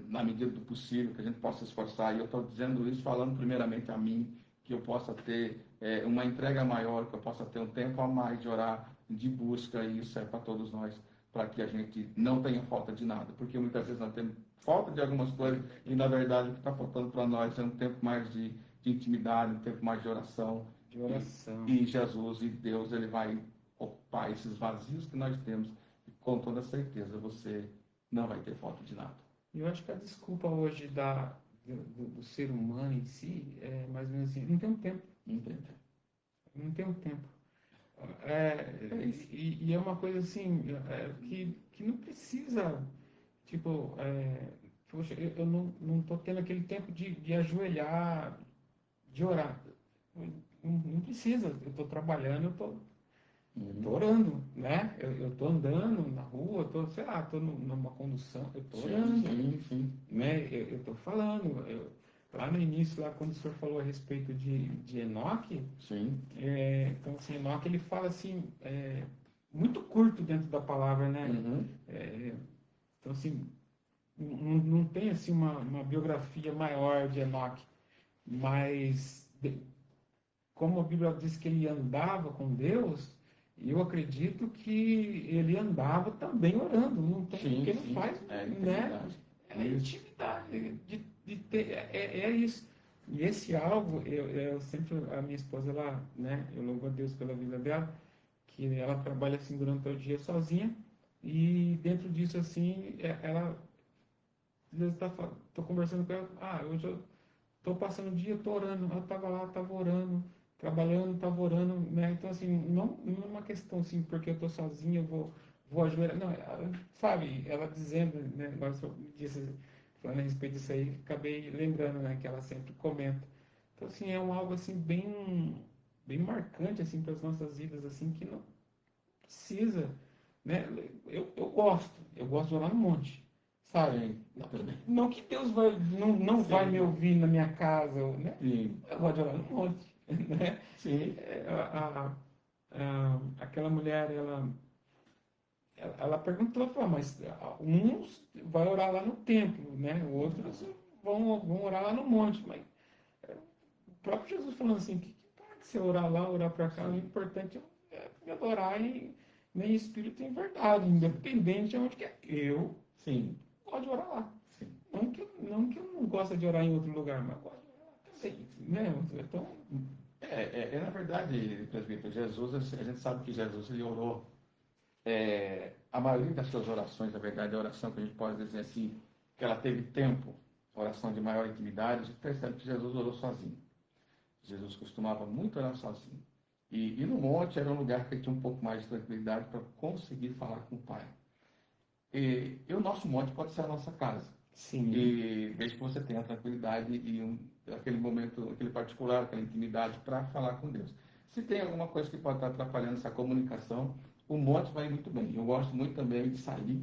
na medida do possível, que a gente possa se esforçar. E eu estou dizendo isso falando primeiramente a mim, que eu possa ter uma entrega maior, que eu possa ter um tempo a mais de orar, de busca, e isso é para todos nós, para que a gente não tenha falta de nada, porque muitas vezes nós temos falta de algumas coisas, e na verdade o que está faltando para nós é um tempo mais de intimidade, um tempo mais de oração. De oração. E Jesus e Deus, ele vai ocupar esses vazios que nós temos, e com toda certeza você não vai ter falta de nada. Eu acho que a desculpa hoje do ser humano em si é mais ou menos assim, não tenho tempo. Não tenho tempo. E é uma coisa assim, que não precisa, tipo, poxa, eu não estou tendo aquele tempo de ajoelhar, de orar. Não precisa, eu estou trabalhando, eu estou orando, né? Eu estou andando na rua, sei lá, estou numa condução, eu estou orando, né? Eu estou falando, lá no início, lá quando o senhor falou a respeito de Enoque, então assim, Enoque ele fala assim, muito curto dentro da palavra, né? Então assim, não tem assim uma biografia maior de Enoque, mas como a Bíblia diz que ele andava com Deus, eu acredito que ele andava também orando, não tem, porque não faz, né? É intimidade, de ter, é isso. E esse algo, eu sempre, a minha esposa, ela, né, eu louvo a Deus pela vida dela, que ela trabalha assim durante o dia sozinha, e dentro disso, assim, ela, às vezes tô conversando com ela, hoje eu tô passando o dia, tô orando, ela estava lá, estava orando, trabalhando, estava orando, né? Então, assim, não é uma questão assim, porque eu tô sozinha, eu vou ajoelhar, não, sabe, ela dizendo, né, agora eu disse, falando a respeito disso aí, acabei lembrando, né, que ela sempre comenta. Então, assim, algo assim bem marcante assim para as nossas vidas, assim, que não precisa, né? Eu gosto de orar no monte, sabe? Não que Deus não vai me ouvir na minha casa, né? Eu gosto de orar no monte, né? Aquela mulher, ela perguntou, falou, mas uns vai orar lá no templo, né? Outros vão orar lá no monte, mas o próprio Jesus falando assim, que você orar lá, orar para cá, o importante é me adorar em espírito e em verdade, independente de onde que é. Eu gosto de orar lá. Não que eu não gosto de orar em outro lugar, mas gosto de orar lá também, né? Então, na verdade, presbítero, Jesus, a gente sabe que Jesus ele orou. A maioria das suas orações, na verdade, a oração que a gente pode dizer assim, que ela teve tempo, oração de maior intimidade, a gente percebe que Jesus orou sozinho. Jesus costumava muito orar sozinho. E no monte era um lugar que ele tinha um pouco mais de tranquilidade para conseguir falar com o Pai. E o nosso monte pode ser a nossa casa. E desde que você tenha tranquilidade e aquele momento, aquele particular, aquela intimidade para falar com Deus. Se tem alguma coisa que pode estar atrapalhando essa comunicação, o monte vai muito bem. Eu gosto muito também de sair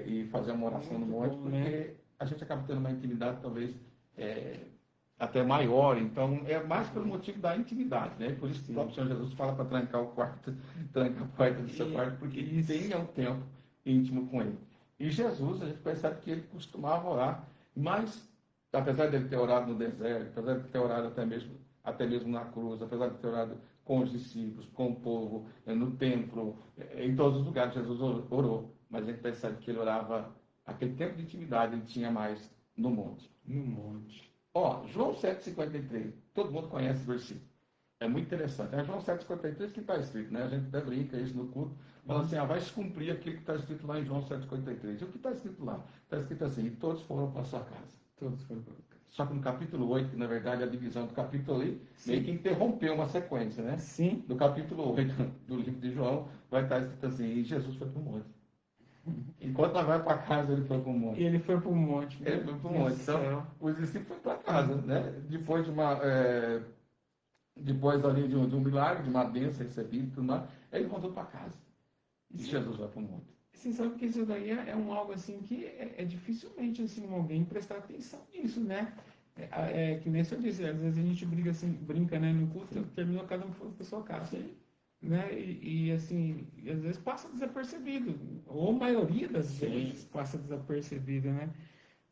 e fazer uma oração no monte, porque a gente acaba tendo uma intimidade talvez até maior. Então, é mais pelo motivo da intimidade, né? Por isso que o próprio Senhor Jesus fala para trancar o quarto, tranca a porta do seu quarto, porque tenha um tempo íntimo com Ele. E Jesus, a gente percebe que ele costumava orar, mas, apesar de ele ter orado no deserto, apesar de ter orado até mesmo na cruz, apesar de ter orado com os discípulos, com o povo, no templo, em todos os lugares, Jesus orou. Mas a gente percebe que ele orava, aquele tempo de intimidade, ele tinha mais no monte. João 7,53, todo mundo conhece esse versículo. É muito interessante. É João 7,53 que está escrito, né? A gente até brinca isso no culto, fala assim, vai se cumprir aquilo que está escrito lá em João 7,53. E o que está escrito lá? Está escrito assim, e todos foram para a sua casa. Todos foram para a casa. Só que no capítulo 8, que na verdade a divisão do capítulo ali, meio que interrompeu uma sequência, né? No capítulo 8 do livro de João, vai estar escrito assim, e Jesus foi para o monte. Enquanto ela vai para casa, ele foi para o monte. Ele foi para o monte. Então, os discípulos foram para casa, né? Depois de depois ali de um milagre, de uma bênção recebida e tudo mais, ele voltou para casa. E Jesus vai para o monte. Você sabe que isso daí é algo assim que dificilmente assim, alguém prestar atenção nisso, né? Que nem eu disse, às vezes a gente briga assim, brinca, né, no culto, Sim. termina cada um para sua casa. Sim. Né? Assim, e às vezes passa desapercebido, ou a maioria das Sim. vezes passa desapercebido, né?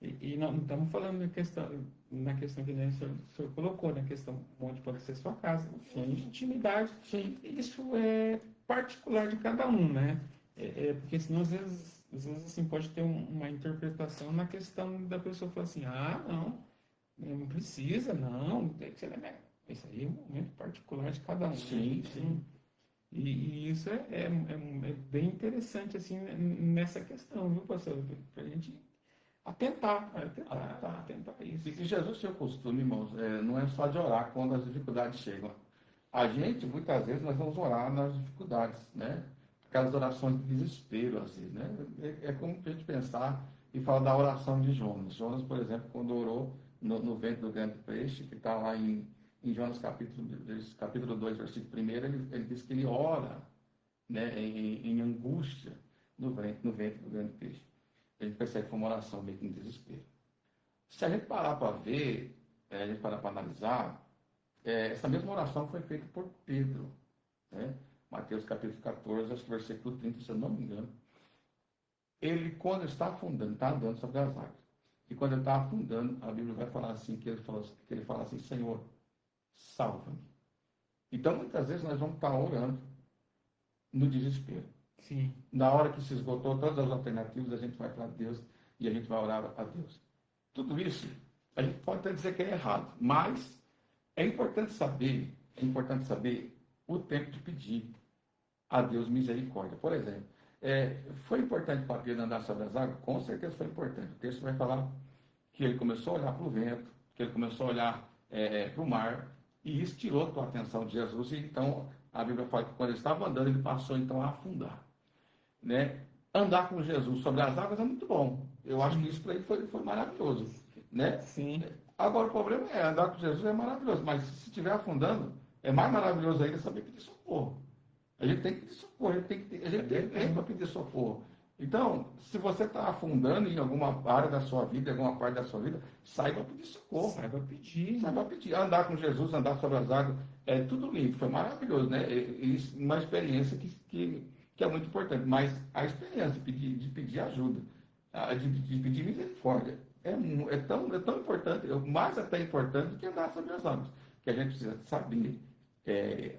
E não estamos falando na questão que nem o senhor colocou, na questão onde pode ser sua casa, Sim. de intimidade. Sim. Isso é particular de cada um, né? Porque senão às vezes assim, pode ter uma interpretação na questão da pessoa falar assim, não precisa, não, tem que ser, né? Isso aí é um momento particular de cada um. Sim, Né? sim. E isso é bem interessante assim nessa questão, viu, pastor? Para a gente atentar isso. E Jesus tinha o costume, irmãos, não é só de orar quando as dificuldades chegam. A gente, muitas vezes, nós vamos orar nas dificuldades, né? Aquelas orações de desespero, assim, né? É como a gente pensar e falar da oração de Jonas. Jonas, por exemplo, quando orou no ventre do grande peixe, que está lá em Jonas capítulo 2, versículo 1, ele diz que ele ora, né, em angústia no ventre do grande peixe. A gente percebe que foi uma oração meio que em desespero. Se a gente parar para ver, a gente parar para analisar, essa mesma oração foi feita por Pedro, né? Mateus capítulo 14, acho que versículo 30, se eu não me engano. Ele, quando está afundando, está andando sobre as águas. E quando ele está afundando, a Bíblia vai falar assim, que ele fala assim, Senhor, salva-me. Então, muitas vezes nós vamos estar orando no desespero. Sim. Na hora que se esgotou todas as alternativas, a gente vai para Deus e a gente vai orar a Deus. Tudo isso, a gente pode até dizer que é errado, mas é importante saber o tempo de pedir a Deus misericórdia. Por exemplo, foi importante para Pedro andar sobre as águas? Com certeza foi importante. O texto vai falar que ele começou a olhar para o vento, que ele começou a olhar para o mar, e isso tirou a atenção de Jesus, e então a Bíblia fala que quando ele estava andando, ele passou então a afundar. Né? Andar com Jesus sobre as águas é muito bom. Eu acho que isso para ele foi maravilhoso. Né? Sim. Agora, o problema é, andar com Jesus é maravilhoso, mas se estiver afundando, é mais maravilhoso ainda saber pedir socorro. A gente tem que pedir socorro, a gente tem tempo para pedir socorro. Então, se você está afundando em alguma área da sua vida, em alguma parte da sua vida, saiba pedir socorro. Saiba pedir. Saiba pedir. Andar com Jesus, andar sobre as águas, é tudo lindo, foi maravilhoso, né? Uma experiência que é muito importante, mas a experiência de pedir ajuda, de pedir misericórdia, é tão importante, mais até importante do que andar sobre as águas, que a gente precisa saber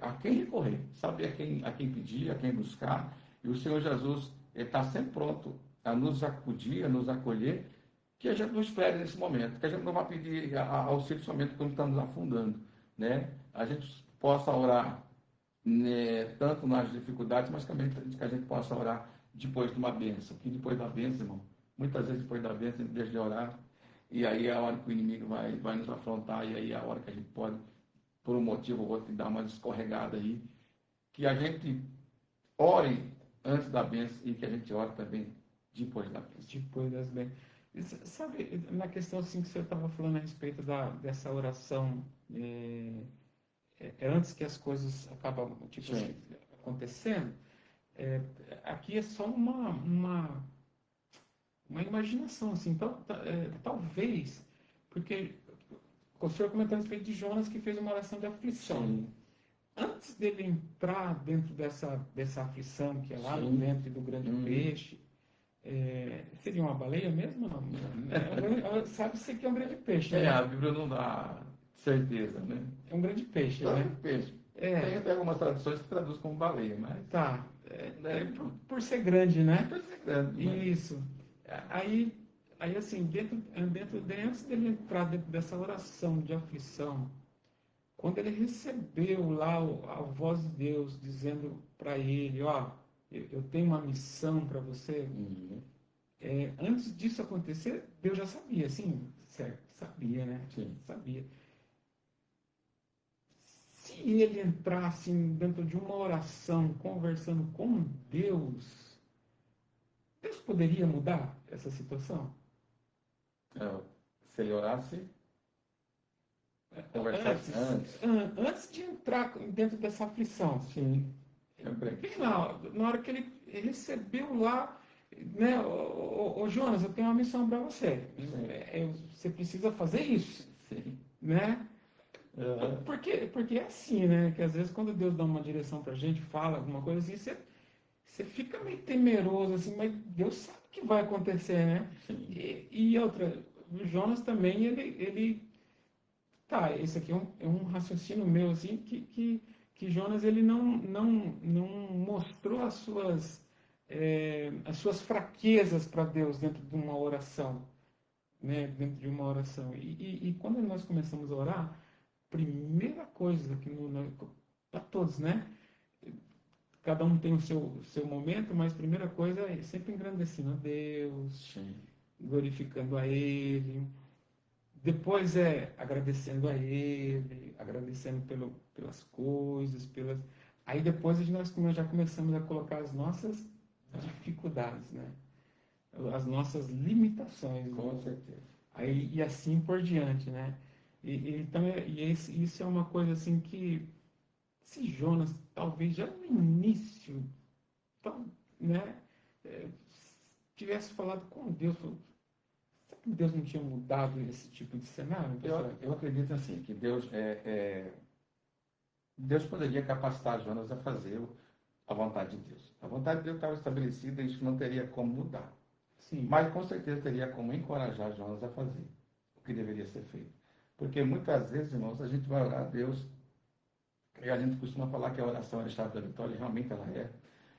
a quem recorrer, saber a quem pedir, a quem buscar, e o Senhor Jesus está sempre pronto a nos acudir, a nos acolher, que a gente não espere nesse momento, que a gente não vá pedir auxílio somente quando estamos afundando, né? A gente possa orar, né, tanto nas dificuldades, mas também que a gente possa orar depois de uma bênção. Que depois da bênção, irmão, muitas vezes depois da bênção a gente deixa de orar, e aí é a hora que o inimigo vai nos afrontar, e aí é a hora que a gente pode, por um motivo ou outro, dar uma escorregada aí, que a gente ore antes da bênção e que a gente ore também depois da bênção. Depois das bênçãos. Sabe, na questão assim que você estava falando a respeito dessa oração, antes que as coisas acabam tipo assim, acontecendo, aqui é só uma imaginação, assim, talvez, porque o senhor comentou a respeito de Jonas que fez uma oração de aflição. Sim. Antes dele entrar dentro dessa aflição, que é lá no Sim. ventre do grande peixe, seria uma baleia mesmo? Não? Sabe-se que é um grande peixe, né? A Bíblia não dá certeza, né? É um grande peixe, Só né? peixe. Tem até algumas traduções que traduzem como baleia, mas... Tá. Por ser grande, né? Por ser grande, né? Isso. Aí assim, antes dele entrar dentro dessa oração de aflição, quando ele recebeu lá a voz de Deus dizendo para ele, ó, eu tenho uma missão para você. Uhum. Antes disso acontecer, Deus já sabia, sim, certo, sabia, né? Sim. Sabia. Se ele entrasse dentro de uma oração, conversando com Deus poderia mudar essa situação? Se ele orasse, Conversar antes. Antes de entrar dentro dessa aflição. Sim. Também. Bem na hora que ele recebeu lá, né, ô Jonas, eu tenho uma missão para você. Você precisa fazer isso, Sim. né? Porque é assim, né? Que às vezes quando Deus dá uma direção pra gente, fala alguma coisa assim, você fica meio temeroso, assim, mas Deus sabe o que vai acontecer, né? Sim. E outra, o Jonas também, tá, esse aqui é um raciocínio meu, assim, que Jonas, ele não mostrou as suas fraquezas para Deus dentro de uma oração, né? Dentro de uma oração. E quando nós começamos a orar, primeira coisa que para todos, né? Cada um tem o seu momento, mas a primeira coisa é sempre engrandecendo a Deus, Sim. glorificando a Ele. Depois é agradecendo a Ele, agradecendo pelas coisas, Aí depois nós já começamos a colocar as nossas dificuldades, né? As nossas limitações. Com certeza. Aí, e assim por diante, né? Então, isso é uma coisa assim que se Jonas, talvez já no início, né, tivesse falado com Deus, será que Deus não tinha mudado esse tipo de cenário, pessoal? Eu acredito assim, que Deus poderia capacitar Jonas a fazer a vontade de Deus. A vontade de Deus estava estabelecida e isso não teria como mudar. Sim. Mas com certeza teria como encorajar Jonas a fazer o que deveria ser feito. Porque muitas vezes, irmãos, a gente vai orar a Deus e a gente costuma falar que a oração é a chave da vitória, e realmente ela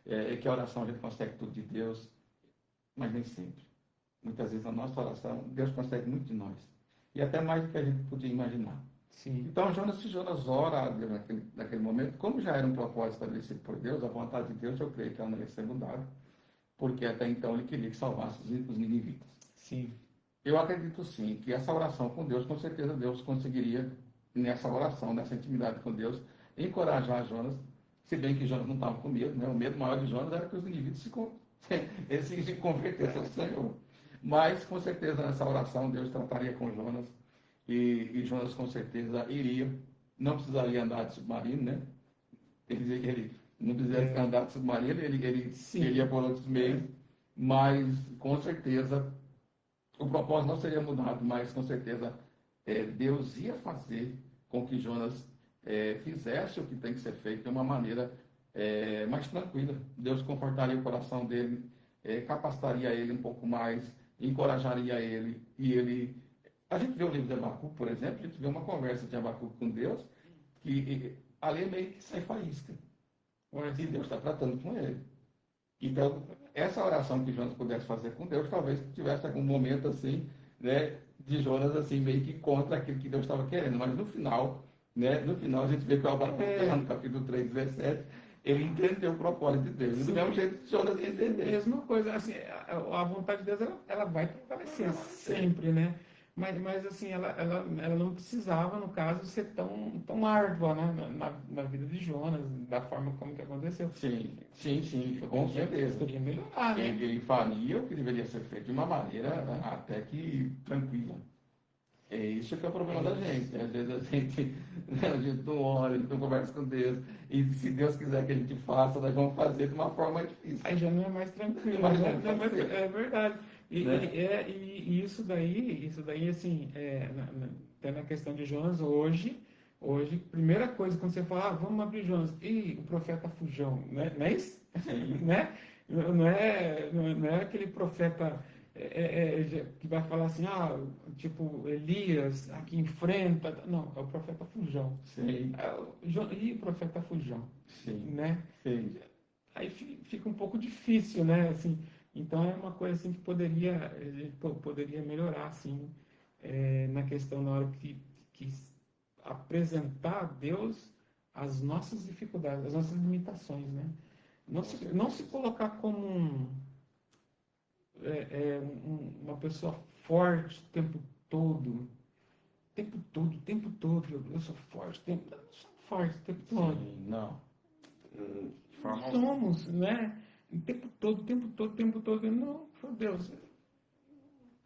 é que a oração a gente consegue tudo de Deus, mas nem sempre. Muitas vezes a nossa oração, Deus consegue muito de nós. E até mais do que a gente podia imaginar. Sim. Então, se Jonas ora a Deus naquele momento, como já era um propósito estabelecido por Deus, a vontade de Deus, eu creio que ela não ia ser mudada, porque até então ele queria que salvasse os ninivitas. Sim. Eu acredito sim que essa oração com Deus, com certeza Deus conseguiria, nessa oração, nessa intimidade com Deus, encorajar Jonas, se bem que Jonas não estava com medo, né? O medo maior de Jonas era que os ninivitas se convertessem ao Senhor. Mas, com certeza, nessa oração, Deus trataria com Jonas, e Jonas, com certeza, iria, não precisaria andar de submarino, né? Ele não precisaria andar de submarino, ele ia por outros meios, mas, com certeza, o propósito não seria mudado, mas, com certeza, Deus ia fazer com que Jonas fizesse o que tem que ser feito de uma maneira mais tranquila. Deus confortaria o coração dele, capacitaria ele um pouco mais, encorajaria ele, e ele... A gente vê o livro de Abacuque, por exemplo, a gente vê uma conversa de Abacuque com Deus, que ali é meio que sai faísca. E Deus está tratando com ele. Então, essa oração que Jonas pudesse fazer com Deus, talvez tivesse algum momento assim, né, de Jonas assim, meio que contra aquilo que Deus estava querendo. Mas no final, né, a gente vê que o Abacuque, no capítulo 3, 17, ele entendeu o propósito de Deus. E do mesmo jeito que Jonas ia entender. Mesma coisa, assim, a vontade de Deus, ela vai prevalecer sempre, né? Mas assim, ela não precisava, no caso, ser tão árdua, né? Na vida de Jonas, da forma como que aconteceu. Sim, com certeza. Poderia melhorar, né? Ele faria o que deveria ser feito de uma maneira até que tranquila. É isso que é o problema da gente. Às vezes a gente não ora, a gente não conversa com Deus. E se Deus quiser que a gente faça, nós vamos fazer de uma forma difícil. Aí já não é mais tranquilo, Mas né? fazer. É verdade. Né? E isso daí assim, até na questão de Jonas, hoje, primeira coisa, quando você fala, vamos abrir Jonas, e o profeta fujão, né? Não é isso? Né? Não é aquele profeta que vai falar assim, tipo Elias, aqui enfrenta. Não, é o profeta fujão. Sim. E o profeta fujão. Sim. Né? Sim. Aí fica um pouco difícil, né? Assim, então é uma coisa assim que poderia melhorar, assim, na questão na hora que apresentar a Deus as nossas dificuldades, as nossas limitações, né? Não se colocar como uma pessoa forte o tempo todo. O tempo todo, eu sou forte, eu não sou forte o tempo todo. Sim, não. Somos, né? O tempo todo, não, meu Deus,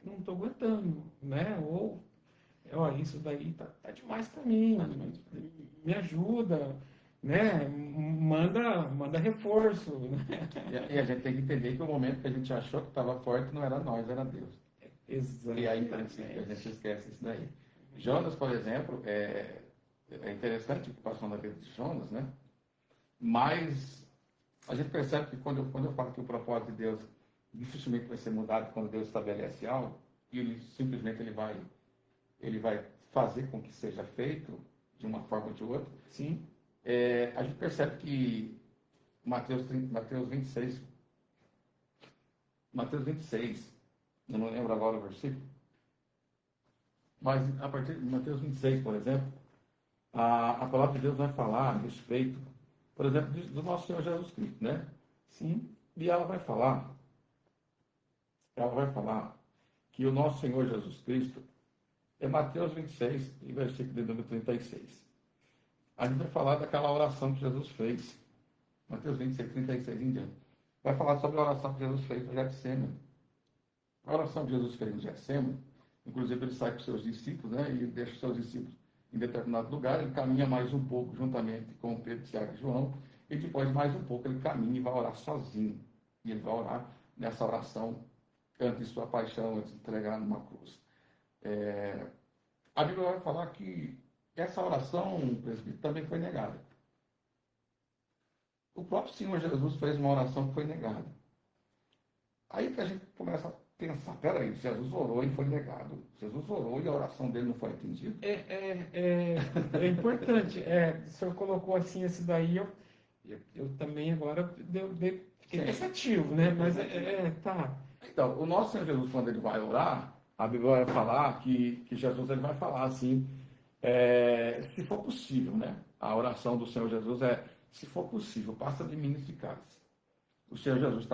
não estou aguentando, né? Ou ó, isso daí tá demais para mim, me ajuda, né? Manda reforço, né? E a gente tem que entender que o momento que a gente achou que estava forte não era nós, era Deus. E aí a gente esquece isso daí. Jonas, por exemplo, é interessante o que passou na vida de Jonas, né? Mas a gente percebe que quando eu falo que o propósito de Deus dificilmente vai ser mudado quando Deus estabelece algo, e ele simplesmente ele vai fazer com que seja feito de uma forma ou de outra. Sim. A gente percebe que Mateus 26, eu não lembro agora o versículo, mas a partir de Mateus 26, por exemplo, a palavra de Deus vai falar a respeito, por exemplo, do nosso Senhor Jesus Cristo, né? Sim. E ela vai falar que o nosso Senhor Jesus Cristo é Mateus 26, versículo de número 36. A gente vai falar daquela oração que Jesus fez, Mateus 26, 36 em diante. Vai falar sobre a oração que Jesus fez no Getsemane. A oração que Jesus fez no Getsemane, inclusive ele sai com seus discípulos, né, e deixa os seus discípulos em determinado lugar, ele caminha mais um pouco juntamente com Pedro, Tiago e João, e depois mais um pouco ele caminha e vai orar sozinho. E ele vai orar nessa oração antes de sua paixão, antes de entregar numa cruz. A Bíblia vai falar que essa oração, presbítero, também foi negada. O próprio Senhor Jesus fez uma oração que foi negada. Aí que a gente começa a pensar, peraí, Jesus orou e foi negado. Jesus orou e a oração dele não foi atendida. É importante. O senhor colocou assim esse daí, eu também agora fiquei pensativo, né? Mas tá. Então, o nosso Senhor Jesus, quando ele vai orar, a Bíblia vai falar que Jesus ele vai falar assim, se for possível, né? A oração do Senhor Jesus se for possível, passa de mim esse cálice. O Senhor Jesus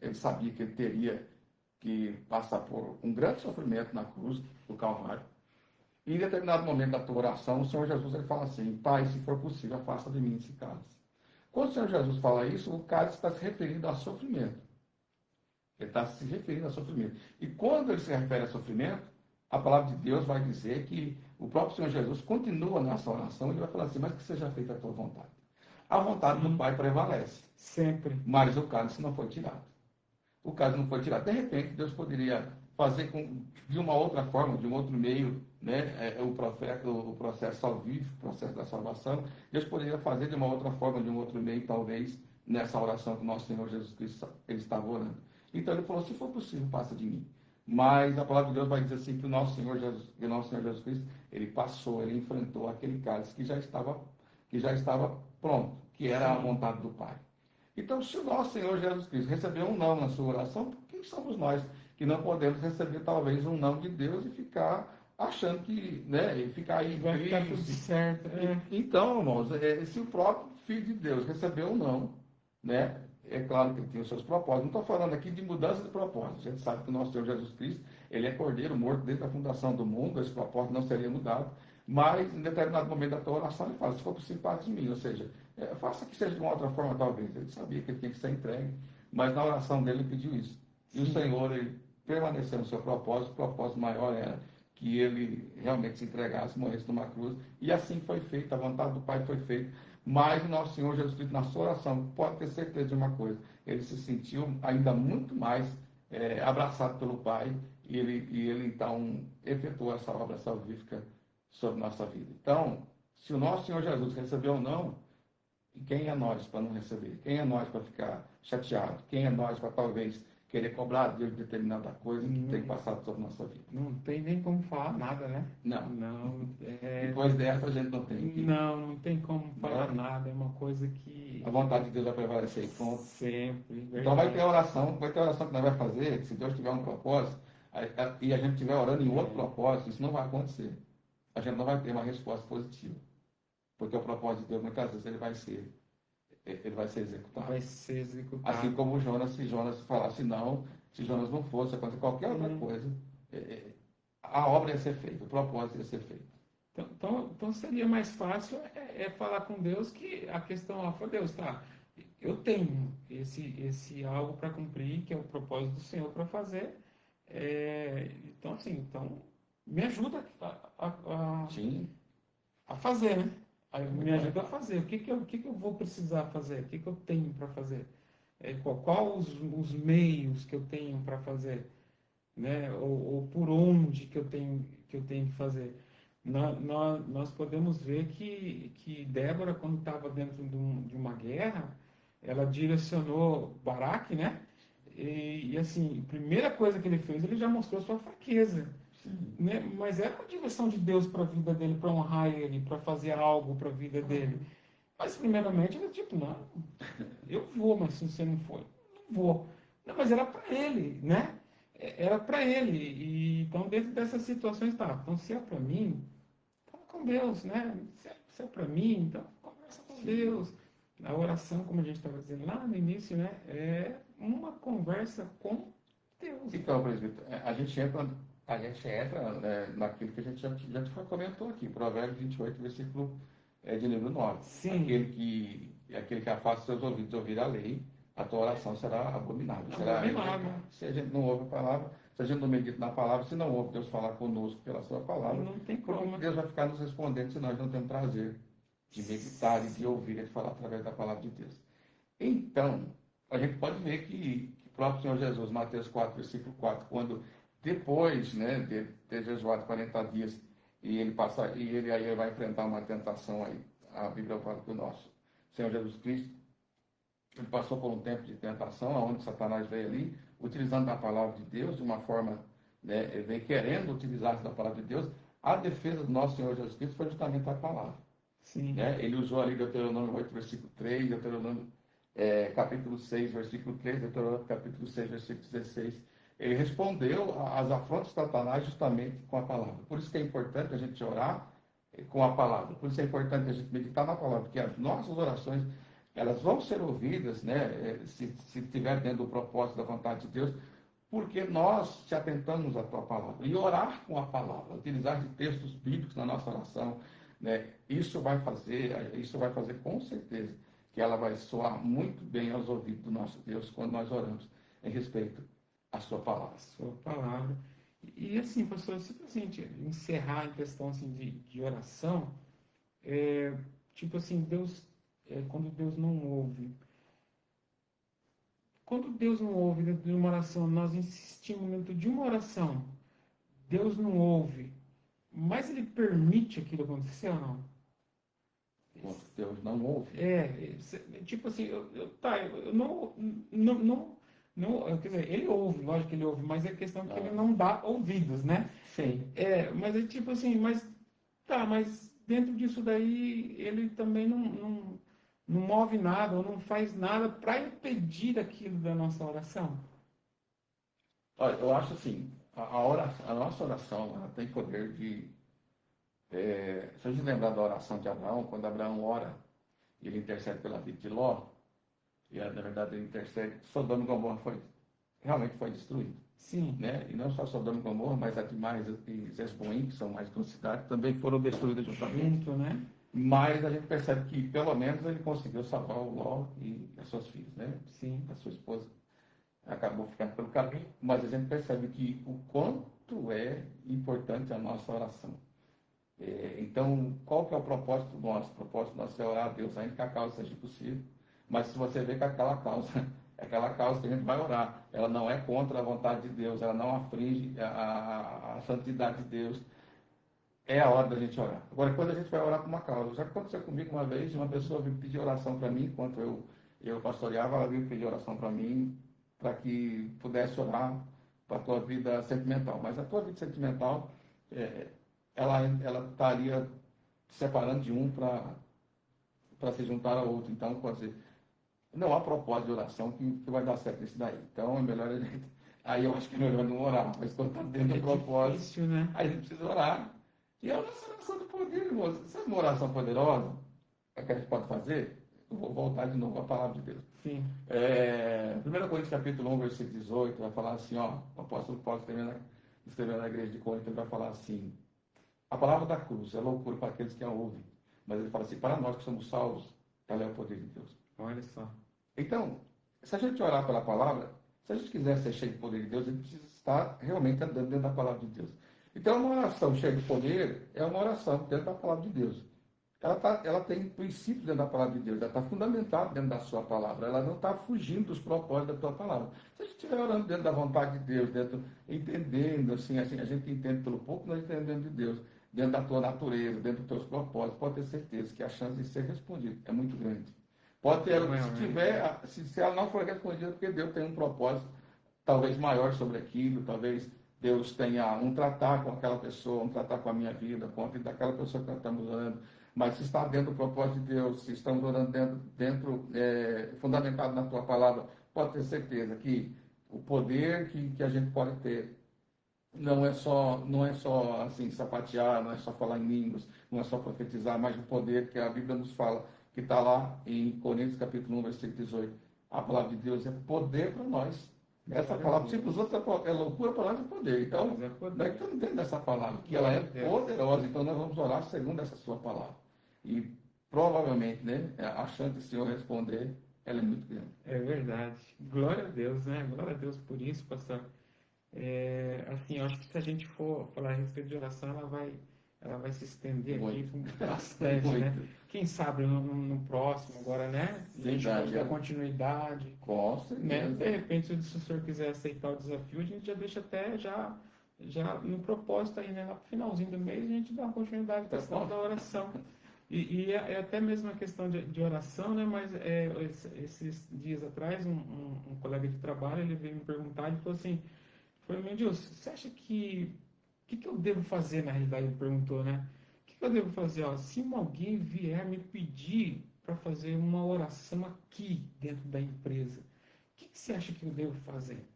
ele sabia que ele teria que passar por um grande sofrimento na cruz do Calvário. E em determinado momento da tua oração, o Senhor Jesus ele fala assim, Pai, se for possível, afasta de mim esse cálice. Quando o Senhor Jesus fala isso, o cálice está se referindo a sofrimento. Ele está se referindo a sofrimento. E quando ele se refere a sofrimento, a palavra de Deus vai dizer que o próprio Senhor Jesus continua nessa oração e ele vai falar assim, mas que seja feita a tua vontade. A vontade do Pai prevalece. Sempre. Mas o cálice não foi tirado. O cálice não foi tirado. De repente, Deus poderia fazer de uma outra forma, de um outro meio, né, o processo salvífico, o processo da salvação. Deus poderia fazer de uma outra forma, de um outro meio, talvez, nessa oração que o nosso Senhor Jesus Cristo ele estava orando. Então ele falou, se for possível, passa de mim. Mas a palavra de Deus vai dizer assim que o nosso Senhor Jesus Cristo, ele passou, ele enfrentou aquele cálice que já estava pronto, que era a vontade do Pai. Então, se o nosso Senhor Jesus Cristo recebeu um não na sua oração, quem somos nós que não podemos receber talvez um não de Deus e ficar achando que, né, e ficar aí vai ficar tudo certo. Então, irmãos, se o próprio Filho de Deus recebeu um não, né, é claro que ele tem os seus propósitos. Não estou falando aqui de mudança de propósito. A gente sabe que o nosso Senhor Jesus Cristo, ele é cordeiro morto desde a fundação do mundo, esse propósito não seria mudado. Mas, em determinado momento da tua oração, ele fala, se for possível, passa de mim. Ou seja, faça que seja de uma outra forma, talvez. Ele sabia que ele tinha que ser entregue, mas na oração dele ele pediu isso. E o Senhor, ele permaneceu no seu propósito. O propósito maior era que ele realmente se entregasse, morresse numa cruz. E assim foi feito, a vontade do Pai foi feita. Mas o nosso Senhor Jesus Cristo, na sua oração, pode ter certeza de uma coisa, ele se sentiu ainda muito mais abraçado pelo Pai, e ele então efetuou essa obra salvífica sobre nossa vida. Então, se o nosso Senhor Jesus recebeu ou não, quem é nós para não receber? Quem é nós para ficar chateado? Quem é nós para talvez querer cobrar de Deus determinada coisa que tem passado sobre nossa vida? Não tem nem como falar nada, né? Não. Depois dessa a gente não tem. Não tem como falar nada. É uma coisa que... A vontade de Deus vai prevalecer. Ponto. Sempre. Verdade. Então vai ter oração que nós vamos fazer, se Deus tiver um propósito, e a gente estiver orando em outro propósito, isso não vai acontecer. A gente não vai ter uma resposta positiva. Porque o propósito de Deus, muitas vezes, ele vai ser executado. Vai ser executado. Assim como se Jonas falasse não, se Jonas não fosse fazer qualquer outra coisa, a obra ia ser feita, o propósito ia ser feito. Então seria mais fácil falar com Deus que a questão foi Deus, tá? Eu tenho esse algo para cumprir, que é o propósito do Senhor para fazer. Então me ajuda Sim. a fazer, né? Aí me ajuda a fazer. O que que eu vou precisar fazer? O que que eu tenho para fazer? Qual os meios que eu tenho para fazer? Né? Ou por onde que eu tenho que fazer? Nós podemos ver que Débora, quando estava dentro de uma guerra, ela direcionou Baraque, né? E assim, a primeira coisa que ele fez, ele já mostrou sua fraqueza, Sim. né? Mas era uma direção de Deus para a vida dele, para honrar ele, para fazer algo para a vida dele. Mas primeiramente ele tipo, não, eu vou, mas se você não for, não vou. Não, mas era para ele, né? Era para ele. E então dentro dessas situações, tá, então se é para mim, fala com Deus, né? Se é para mim, então conversa com Sim. Deus. A oração, como a gente estava dizendo lá no início, né? É uma conversa com Deus. Então, presbítero, a gente entra, naquilo que a gente já comentou aqui, Provérbios 28, versículo de número 9. Sim, Aquele que afasta seus ouvidos de ouvir a lei, a tua oração será abominável, será abominável. rejeitada. Se a gente não ouve a palavra, se a gente não medita na palavra, se não ouve Deus falar conosco pela sua palavra, Não tem como que como. Deus vai ficar nos respondendo se nós não temos prazer de meditar e de ouvir Ele falar através da palavra de Deus? Então, a gente pode ver que o próprio Senhor Jesus, Mateus 4, versículo 4, quando depois, né, de ter jejuado 40 dias e ele aí vai enfrentar uma tentação aí, a Bíblia fala que o nosso Senhor Jesus Cristo, ele passou por um tempo de tentação, onde Satanás veio ali, utilizando a palavra de Deus de uma forma, né, ele veio querendo utilizar da palavra de Deus. A defesa do nosso Senhor Jesus Cristo foi justamente a palavra. Sim, Né? Ele usou ali Deuteronômio 8, versículo 3, Deuteronômio capítulo 6, versículo 3, Deuteronômio capítulo 6, versículo 16. Ele respondeu às afrontas de Satanás justamente com a palavra. Por isso que é importante a gente orar com a palavra. Por isso é importante a gente meditar na palavra, porque as nossas orações, elas vão ser ouvidas, né, se estiver dentro do propósito da vontade de Deus, porque nós te atentamos à tua palavra. E orar com a palavra, utilizar de textos bíblicos na nossa oração, né, isso vai fazer com certeza que ela vai soar muito bem aos ouvidos do nosso Deus quando nós oramos em respeito à sua palavra. sua palavra. E assim, pastor, se a gente encerrar em questão assim, de oração, tipo assim, Deus, quando Deus não ouve. Quando Deus não ouve dentro de uma oração, nós insistimos dentro de uma oração, Deus não ouve, mas Ele permite aquilo acontecer ou não? Quando Deus não ouve. Tipo assim, eu não, quer dizer, Ele ouve, lógico que Ele ouve, mas é questão que Ele Ah, não dá ouvidos, né? sim. Mas é tipo assim, mas dentro disso daí ele também não move nada ou não faz nada para impedir aquilo da nossa oração. Olha, eu acho assim, a nossa oração, ela tem poder de. Se a gente lembrar da oração de Abraão, quando Abraão ora, ele intercede pela vida de Ló, e na verdade ele intercede, Sodoma e Gomorra realmente foi destruído. Sim, Né? E não só Sodoma e Gomorra, mas as demais, e Zesboim, que são mais duas cidades, também foram destruídas justamente. junto, né? Mas a gente percebe que, pelo menos, ele conseguiu salvar o Ló e as suas filhas, né? Sim, A sua esposa acabou ficando pelo caminho, mas a gente percebe que o quanto é importante a nossa oração. Então, qual que é o propósito nosso? O propósito nosso é orar a Deus, ainda que a causa seja impossível, mas se você vê que aquela causa, aquela causa que a gente vai orar, ela não é contra a vontade de Deus, ela não aflige a santidade de Deus, é a hora da gente orar. Agora, quando a gente vai orar por uma causa, já aconteceu comigo uma vez, uma pessoa veio pedir oração para mim, enquanto eu pastoreava, ela veio pedir oração para mim, para que pudesse orar para a tua vida sentimental. Mas a tua vida sentimental, é, ela estaria separando de um para se juntar a outro. Então, pode dizer, não há propósito de oração que vai dar certo isso daí. Então, é melhor a gente. Aí eu acho que é melhor não orar, mas quando está dentro é do propósito, difícil, né? aí a gente precisa orar. E a nossa oração do poder, irmãos. Sabe uma oração poderosa que a gente pode fazer? Eu vou voltar de novo à palavra de Deus. Sim, 1 Coríntios capítulo 1, versículo 18, vai falar assim, ó, o apóstolo Paulo escrevendo na igreja de Corinto, ele vai falar assim, a palavra da cruz é loucura para aqueles que a ouvem, mas ele fala assim, para nós que somos salvos, ela é o poder de Deus. olha só. Então, se a gente orar pela palavra, se a gente quiser ser cheio do poder de Deus, a gente precisa estar realmente andando dentro da palavra de Deus. Então, uma oração cheia de poder é uma oração dentro da palavra de Deus. Ela tem princípios dentro da palavra de Deus, ela está fundamentada dentro da sua palavra, ela não está fugindo dos propósitos da tua palavra. Se a gente estiver orando dentro da vontade de Deus, entendendo, assim, a gente entende pelo pouco, nós entendemos de Deus, dentro da tua natureza, dentro dos teus propósitos, pode ter certeza que a chance de ser respondido é muito grande. Pode ter, se ela não for respondida, é porque Deus tem um propósito talvez maior sobre aquilo, talvez Deus tenha um tratar com aquela pessoa, um tratar com a minha vida, com a vida daquela pessoa que nós estamos orando. Mas se está dentro do propósito de Deus, se estamos orando fundamentado na tua palavra, pode ter certeza que o poder que a gente pode ter não é só assim sapatear, não é só falar em línguas, não é só profetizar, mas o poder que a Bíblia nos fala, que está lá em Coríntios capítulo 1, versículo 18. A palavra de Deus é poder para nós. Essa palavra, se para os outros é loucura, para nós é poder. Então, nós estamos dentro dessa palavra, que ela é poderosa, então nós vamos orar segundo essa sua palavra. E provavelmente, né, a chance do Senhor responder, ela é muito grande. É verdade. Glória a Deus, né? Glória a Deus por isso, pastor. Assim, eu acho que se a gente for falar a respeito de oração, ela vai se estender aqui bastante, né? Quem sabe no próximo agora, né? A gente pode dar continuidade. Né? De repente, se o senhor quiser aceitar o desafio, a gente já deixa até já no propósito aí, né? Lá pro finalzinho do mês, a gente dá uma continuidade da questão da oração. E é até mesmo a questão de oração, né? Mas esses dias atrás, um colega de trabalho, ele veio me perguntar e falou assim, meu Deus, você acha que... O que eu devo fazer, na realidade, ele perguntou, né? O que eu devo fazer? Ó, se alguém vier me pedir para fazer uma oração aqui, dentro da empresa, o que você acha que eu devo fazer?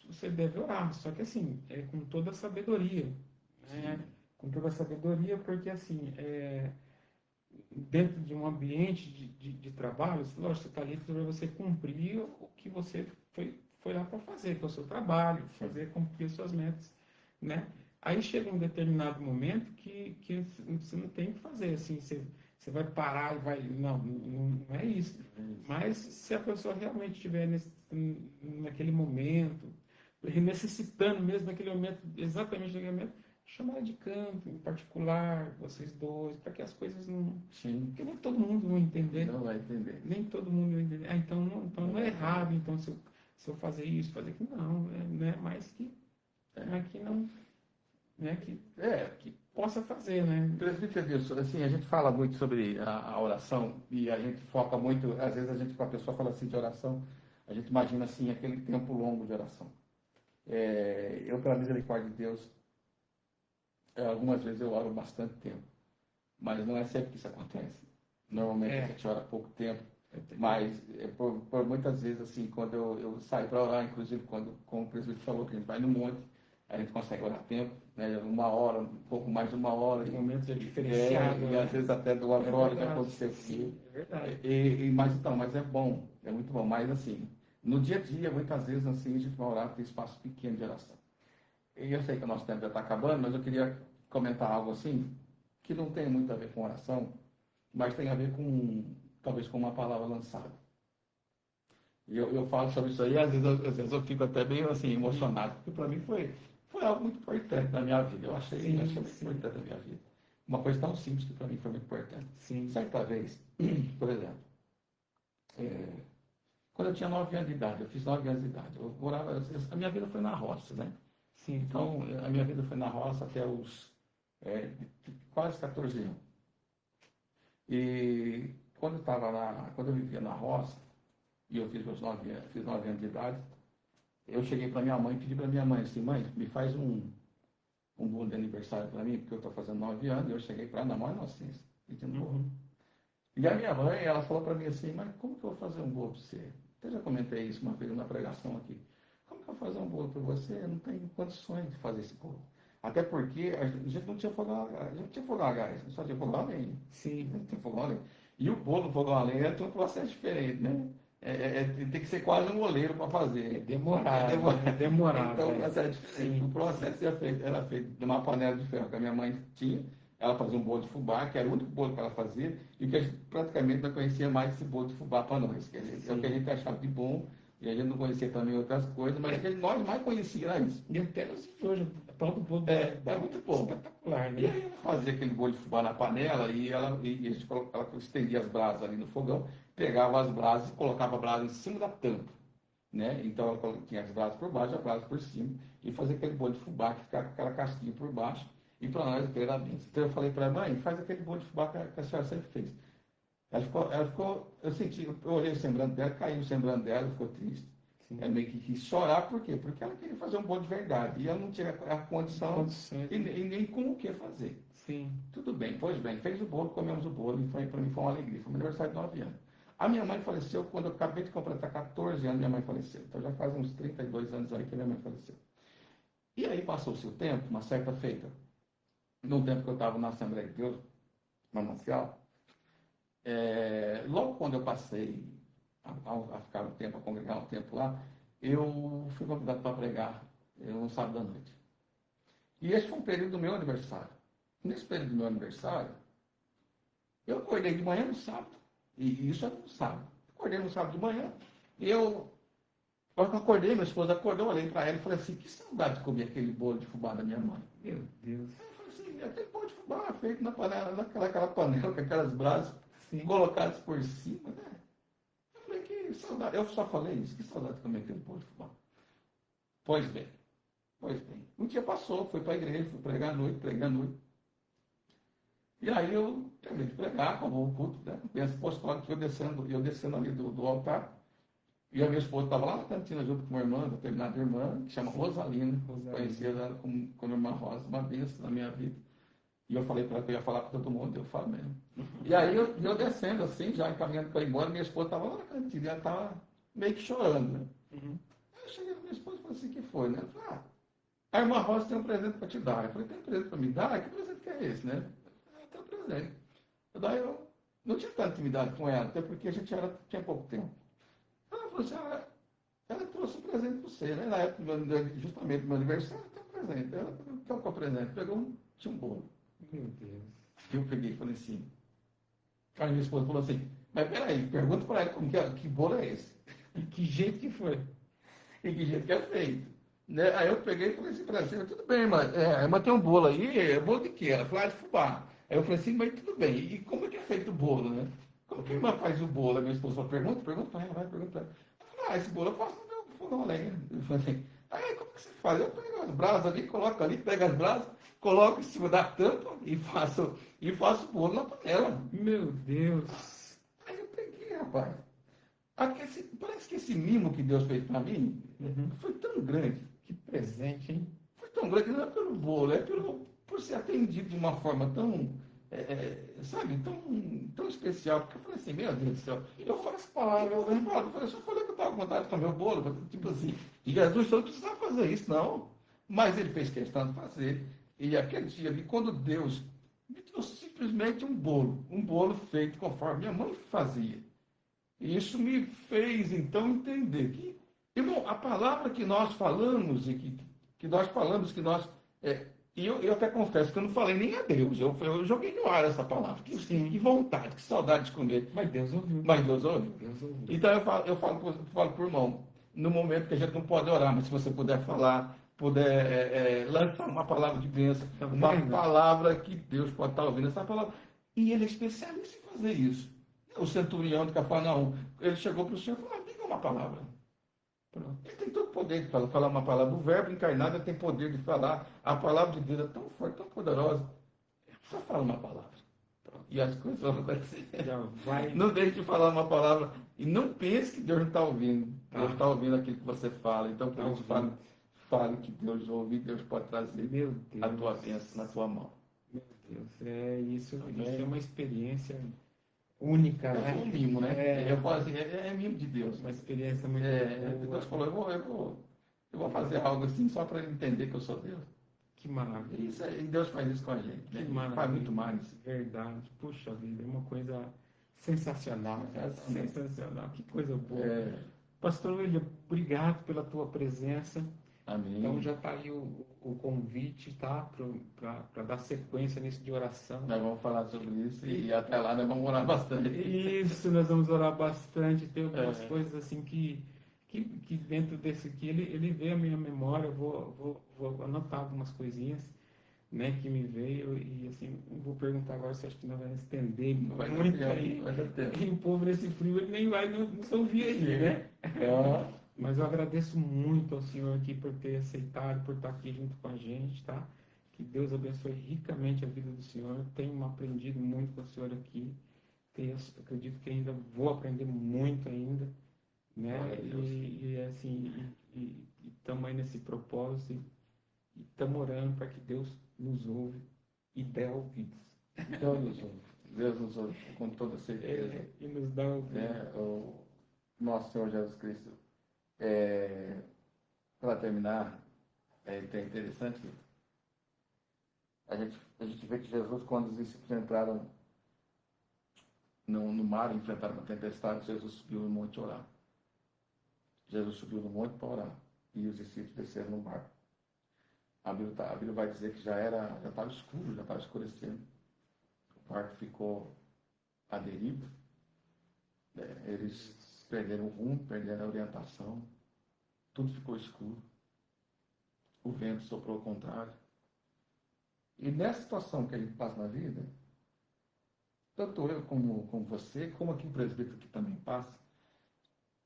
Você deve orar, só que assim, com toda a sabedoria, né? Com toda a sabedoria, porque assim, dentro de um ambiente de trabalho, lógico, você está ali para você cumprir o que você foi lá para fazer, que é o seu trabalho, fazer cumprir as suas metas, né? Aí chega um determinado momento que você não tem o que fazer, assim, você vai parar e vai... Não é isso. Mas se a pessoa realmente estiver naquele momento, necessitando mesmo naquele momento, exatamente naquele momento, chamar ela de canto, em particular, vocês dois, para que as coisas não... Sim. Porque nem todo mundo vai entender. Não vai entender. Nem todo mundo vai entender. Então não é errado, então, se eu fazer isso, fazer aquilo, não, né? Mas que não... Né? Que possa fazer, né? Presbítero Wilson, assim, a gente fala muito sobre a oração e a gente foca muito, às vezes quando a pessoa fala assim de oração, a gente imagina assim aquele tempo longo de oração. Eu, pela misericórdia de Deus, algumas vezes eu oro bastante tempo, mas não é sempre que isso acontece. Normalmente a gente ora pouco tempo, mas por muitas vezes, assim, quando eu saio para orar, inclusive como o presbítero falou, que a gente vai no monte, a gente consegue orar tempo, né, 1 hora, um pouco mais de 1 hora. Os momentos é diferenciado. E às vezes até 2 horas que aconteceu aqui. É verdade. Mas é bom, é muito bom. Mas assim, no dia a dia, muitas vezes assim, a gente vai orar, tem espaço pequeno de oração. E eu sei que o nosso tempo já está acabando, mas eu queria comentar algo assim, que não tem muito a ver com oração, mas tem a ver talvez com uma palavra lançada. E eu falo sobre isso aí, às vezes eu fico até meio assim, emocionado, porque para mim foi algo muito importante na minha vida. Eu achei muito importante na minha vida. Uma coisa tão simples que para mim foi muito importante. Sim. Certa vez, por exemplo, quando eu tinha 9 anos de idade, eu fiz 9 anos de idade, eu morava, a minha vida foi na roça, né? Sim. Então, a minha vida foi na roça até os quase 14 anos. E quando eu vivia na roça, e eu fiz 9 anos de idade, eu cheguei para minha mãe e pedi para minha mãe assim, mãe, me faz um bolo de aniversário para mim, porque eu estou fazendo 9 anos, e eu cheguei para ela na maior inocência, pedindo bolo. E a minha mãe, ela falou para mim assim, mas como que eu vou fazer um bolo para você? Eu já comentei isso uma vez na pregação aqui. Como que eu vou fazer um bolo para você? Eu não tenho condições de fazer esse bolo. Até porque a gente não tinha fogão a gás, só tinha fogão a lenha. Sim. Não tinha fogão a lenha. E o bolo do fogão a lenha tem um processo diferente, né? Tem que ser quase um oleiro para fazer. É demorado. Então, o processo é diferente. O processo era feito numa panela de ferro que a minha mãe tinha. Ela fazia um bolo de fubá, que era o único bolo que ela fazia, e que a gente praticamente não conhecia mais esse bolo de fubá para nós. É o que a gente achava de bom e a gente não conhecia também outras coisas, mas aquele nós mais conhecia era isso. E até nos hoje, o tal do bolo É muito bom. espetacular, E né? aí ela fazia aquele bolo de fubá na panela e a gente ela estendia as brasas ali no fogão, pegava as brasas e colocava a brasa em cima da tampa, né? Então ela tinha as brasas por baixo, a brasa por cima, e fazia aquele bolo de fubá que ficava com aquela casquinha por baixo, e para nós aquele era benção. Então eu falei para ela, mãe, faz aquele bolo de fubá que a senhora sempre fez. Eu senti, eu olhei o semblante dela, caiu no semblante dela, ficou triste. Sim. Ela meio que quis chorar, por quê? Porque ela queria fazer um bolo de verdade, e ela não tinha a condição Condições, e, né? nem como o que fazer. Sim. Tudo bem, pois bem, fez o bolo, comemos o bolo, e para mim foi uma alegria. Foi meu aniversário de 9 anos. A minha mãe faleceu quando eu acabei de completar 14 anos, minha mãe faleceu. Então já faz uns 32 anos aí que minha mãe faleceu. E aí passou-se o tempo, uma certa feita, no tempo que eu estava na Assembleia de Deus, Manancial, logo quando eu passei a ficar um tempo, a congregar um tempo lá, eu fui convidado para pregar no sábado à noite. E esse foi um período do meu aniversário. Nesse período do meu aniversário, eu acordei de manhã no sábado, e isso era no sábado. Acordei no sábado de manhã, e na hora que eu acordei, minha esposa acordou, eu olhei para ela e falei assim, que saudade de comer aquele bolo de fubá da minha mãe. Meu Deus. Aí eu falei assim, aquele bolo de fubá feito na panela, naquela panela com aquelas brasas Sim. colocadas por cima, né? Eu falei, que saudade, eu só falei isso, que saudade de comer aquele bolo de fubá. Pois bem, pois bem. Um dia passou, fui para a igreja, fui pregar à noite, preguei à noite. E aí eu terminei de pregar, acabou o culto, né? Pensa apostólico, eu descendo ali do altar, e a minha esposa estava lá na cantina junto com uma irmã, determinada irmã, que chama Rosalina, conhecia ela como irmã Rosa, uma bênção na minha vida. E eu falei para ela que eu ia falar para todo mundo, eu falo mesmo. E aí eu descendo assim, já encaminhando para ir embora, minha esposa estava lá na cantina, e ela estava meio que chorando, né? Uhum. Aí eu cheguei na minha esposa e falei assim, o que foi, né? Ela falou, a irmã Rosa tem um presente para te dar. Eu falei, tem um presente para me dar? Que presente que é esse, né? Ela tem um presente. Daí eu não tinha tanta intimidade com ela, até porque a gente tinha pouco tempo. Ela falou assim, ela trouxe um presente para você, né? Na época, justamente no meu aniversário, tem um presente. Ela falou, qual que é o presente? Tinha um bolo. Meu Deus. Eu peguei e falei assim, aí minha esposa falou assim, mas peraí, pergunta para ela como que bolo é esse? E que jeito que foi? E que jeito que é feito. Né? Aí eu peguei e falei assim para ela, tudo bem, mas tem um bolo aí, é bolo de quê? Ela falou, de fubá. Aí eu falei assim, mas tudo bem, e como é que é feito o bolo, né? Como que a irmã faz o bolo? A minha esposa falou, pergunta para ela, pergunta para ela. Eu falei, esse bolo eu faço no meu fogão a lenha. Eu falei assim, aí como que você faz? Eu pego as brasas ali, coloco ali, pego as brasas, coloco em cima da tampa e faço o bolo na panela. Meu Deus. Aí eu peguei, rapaz. Parece que esse mimo que Deus fez para mim Uhum. foi tão grande. Que presente, hein? Foi tão grande, não é pelo bolo, é por ser atendido de uma forma tão, sabe, tão especial. Porque eu falei assim, meu Deus do céu, eu falo as palavras, eu só falei que eu estava com vontade de comer o bolo, tipo assim, e Jesus não precisava fazer isso, não. Mas ele fez questão de fazer. E aquele dia ali, quando Deus me trouxe simplesmente um bolo feito conforme minha mãe fazia. E isso me fez, então, entender que, irmão, a palavra que nós falamos, e que nós falamos, e eu até confesso que eu não falei nem a Deus, eu joguei no ar essa palavra. Que vontade, que saudade de comer. Mas Deus ouviu. Mas Deus ouviu. Deus ouviu. Então eu falo por irmão, no momento que a gente não pode orar, mas se você puder falar, puder lançar uma palavra de bênção, uma palavra que Deus pode estar ouvindo, essa palavra. E ele é especialista em fazer isso. O centurião de Cafarnaum, ele chegou para o Senhor e falou, diga uma palavra. Pronto. Ele tem todo o poder de falar uma palavra. O verbo encarnado tem poder de falar. A palavra de Deus é tão forte, tão poderosa. Só fala uma palavra. Pronto. E as coisas vão acontecer. Não deixe de falar uma palavra. E não pense que Deus não está ouvindo. Deus está ouvindo aquilo que você fala. Então, por isso, fale que Deus ouve e Deus pode trazer a tua bênção na tua mão. Meu Deus, isso é uma experiência única, né? É um mimo, né? Eu falo assim, é mimo de Deus. Uma experiência muito boa. Deus falou, eu vou fazer algo assim só para ele entender que eu sou Deus. Que maravilha. E Deus faz isso com a gente. Que Né? maravilha. Faz muito mais. Verdade. Puxa vida, é uma coisa sensacional. Sensacional. Que coisa boa. Pastor William, obrigado pela tua presença. Amém. Então já está aí o convite, tá? Para dar sequência nisso de oração. Nós vamos falar sobre isso e até lá nós vamos orar bastante. Isso, nós vamos orar bastante. Tem algumas coisas assim que que dentro desse aqui ele veio à minha memória. Eu vou anotar algumas coisinhas, né, que me veio, e assim, eu vou perguntar agora se acho que não vai estender muito aí. E o povo nesse frio ele nem vai nos ouvir aí, né? Mas eu agradeço muito ao senhor aqui por ter aceitado, por estar aqui junto com a gente, tá? Que Deus abençoe ricamente a vida do senhor. Tenho aprendido muito com o senhor aqui. Acredito que ainda vou aprender muito ainda, né? E assim, estamos aí nesse propósito e estamos orando para que Deus nos ouve e dê ouvidos. Deus nos ouve com toda certeza. E nos dá ouvidos. O nosso Senhor Jesus Cristo. Para terminar, é interessante que a gente vê que Jesus, quando os discípulos entraram no mar, enfrentaram uma tempestade, Jesus subiu no monte orar. Jesus subiu no monte para orar. E os discípulos desceram no barco. A Bíblia vai dizer que já estava escuro, já estava escurecendo. O barco ficou à deriva. Eles perderam o rumo, perderam a orientação. Tudo ficou escuro. O vento soprou ao contrário. E nessa situação que a gente passa na vida, tanto eu como você, como aqui o presbítero que também passa,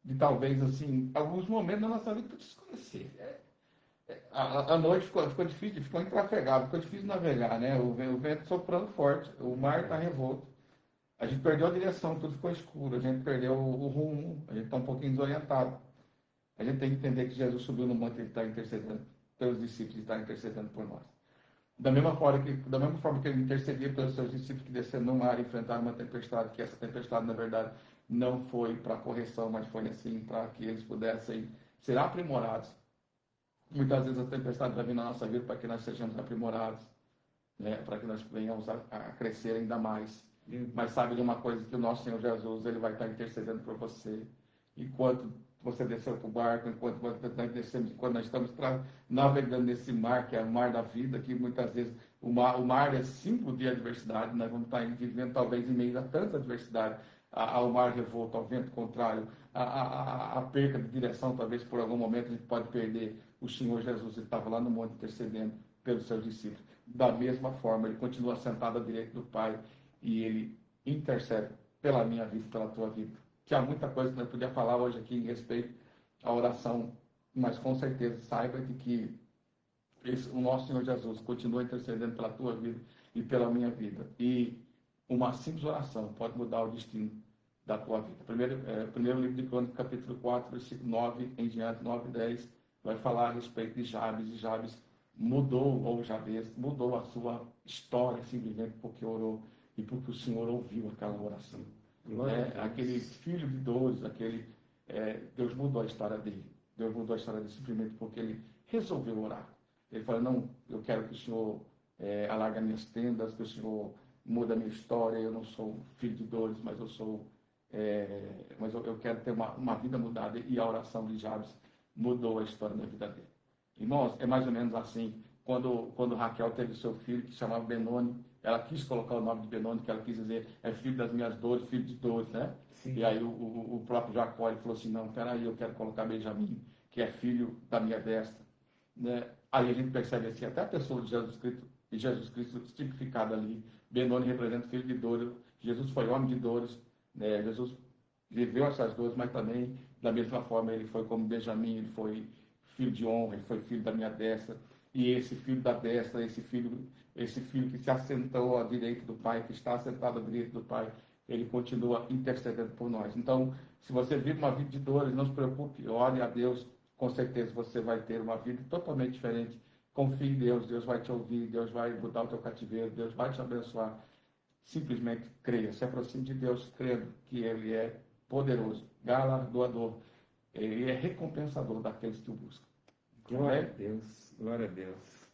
de talvez, assim, alguns momentos na nossa vida tudo escurecer. A noite ficou difícil, ficou intrafegável, ficou difícil navegar, né? O vento soprando forte, o mar está revolto. A gente perdeu a direção, tudo ficou escuro, a gente perdeu o rumo, a gente está um pouquinho desorientado. A gente tem que entender que Jesus subiu no monte e está intercedendo pelos discípulos, e está intercedendo por nós. Da mesma forma que ele intercedia pelos seus discípulos que desceram no mar e enfrentaram uma tempestade, que essa tempestade, na verdade, não foi para correção, mas foi assim para que eles pudessem ser aprimorados. Muitas vezes a tempestade vai vir na nossa vida para que nós sejamos aprimorados, né? Para que nós venhamos a crescer ainda mais. Mas sabe de uma coisa, que o nosso Senhor Jesus, ele vai estar intercedendo por você. Enquanto você desceu para o barco, enquanto nós estamos navegando nesse mar, que é o mar da vida, que muitas vezes o mar é símbolo de adversidade, nós vamos estar vivendo talvez em meio a tanta adversidade, ao mar revolto, ao vento contrário, a perca de direção, talvez por algum momento a gente pode perder. O Senhor Jesus, ele estava lá no monte intercedendo pelos seus discípulos. Da mesma forma, ele continua sentado à direita do Pai e ele intercede pela minha vida, pela tua vida. Que há muita coisa que nós podíamos falar hoje aqui em respeito à oração, mas com certeza saiba de que o nosso Senhor Jesus continua intercedendo pela tua vida e pela minha vida. E uma simples oração pode mudar o destino da tua vida. Primeiro livro de Crônicas, capítulo 4, versículo 9 em diante, 9 e 10, vai falar a respeito de Jabes, e Jabes Jabes mudou a sua história simplesmente porque orou e porque o Senhor ouviu aquela oração. Aquele filho de Dores, Deus mudou a história dele. Deus mudou a história dele simplesmente porque ele resolveu orar. Ele falou, não, eu quero que o Senhor alargue minhas tendas, que o Senhor muda a minha história. Eu não sou filho de Dores, mas eu quero ter uma vida mudada. E a oração de Jabes mudou a história da vida dele. Irmãos, é mais ou menos assim. Quando Raquel teve seu filho, que se chamava Benoni, ela quis colocar o nome de Benoni, que ela quis dizer, é filho das minhas dores, filho de dores, né? Sim. E aí o próprio Jacó ele falou assim, não, peraí, eu quero colocar Benjamim, que é filho da minha destra. Né? Aí a gente percebe assim, até a pessoa de Jesus Cristo tipificada ali. Benoni representa filho de dores, Jesus foi homem de dores, né? Jesus viveu essas dores, mas também, da mesma forma, ele foi como Benjamim, ele foi filho de honra, ele foi filho da minha destra. E esse filho da destra, esse filho que se assentou à direita do Pai, que está assentado à direita do Pai, ele continua intercedendo por nós. Então, se você vive uma vida de dores, não se preocupe, ore a Deus, com certeza você vai ter uma vida totalmente diferente. Confie em Deus, Deus vai te ouvir, Deus vai mudar o teu cativeiro, Deus vai te abençoar. Simplesmente creia, se aproxime de Deus, crendo que Ele é poderoso, galardoador, Ele é recompensador daqueles que o buscam. Glória a Deus, glória a Deus.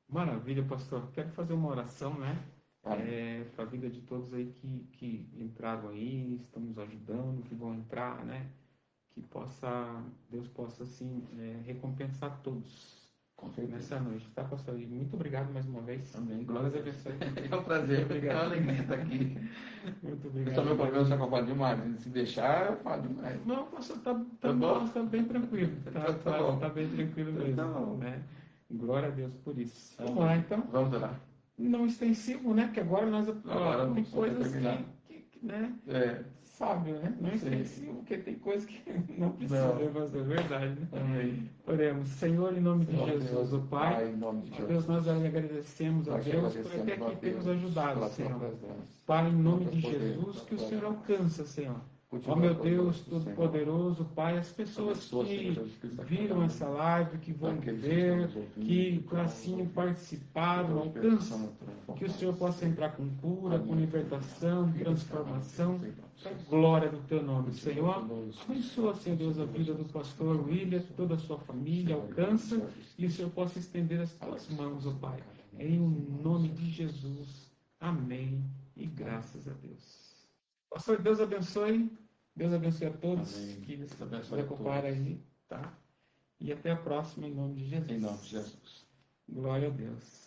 Maravilha, pastor. Quero fazer uma oração, né? Para a vida de todos aí que entraram aí, estamos ajudando, que vão entrar, né? Que Deus possa, assim, recompensar todos, Com certeza. nessa noite, tá, pastor? E muito obrigado mais uma vez. Amém. Glórias a Deus. É um prazer, Obrigado. é uma alegria estar aqui. Muito Eu obrigado. sou meu problema, só que eu falo demais. Se deixar, eu falo demais. Não, pastor, tá Tá bom? bom, tá bem tranquilo. Tá bom. Tá bem tranquilo mesmo. Tá bom. Né? Glória a Deus por isso. Vamos lá, então. Vamos orar. Não extensivo, né? Que agora nós Agora tem você vai coisas terminar. né? É. Sabe, né? Não Sim. extensivo, porque tem coisas que não precisa, Não. mas é verdade, né? Amém. Oremos, Senhor, em nome de Senhor Jesus, Deus, o Pai. em nome de Ó Jesus. Deus, nós agradecemos a Nós te Deus por agradecemos, até ó aqui ter nos Deus, ajudado, pela tua Senhor. presença. Pai, em nome Pelo de teu poder, Jesus, que o pela Senhor tua alcança, Senhor. Continua Ó meu Deus conosco, Senhor. Todo-Poderoso, Pai, as pessoas Abençoa, Senhor que Jesus Cristo, a cada viram um. essa live, que vão Aqueles que ver, estão nos ouvindo, que que vão assim nos ouvir. participaram, Que teu Espírito alcance, Santo que o transforme, Senhor possa Senhor. entrar com cura, com Amém. libertação, Vidas transformação, canais, para a glória do Teu nome, Continua Senhor. conosco, Abençoa, Senhor Deus, a vida do pastor William, toda a sua família, alcança, e o Senhor possa estender as Tuas mãos, ó Pai. Em o nome de Jesus. Amém. E graças a Deus. Pastor, Deus abençoe. Deus abençoe a todos Amém. que Deus se abençoe a preocuparem todos. aí, tá? E até a próxima, em nome de Jesus. Em nome de Jesus. Glória a Deus.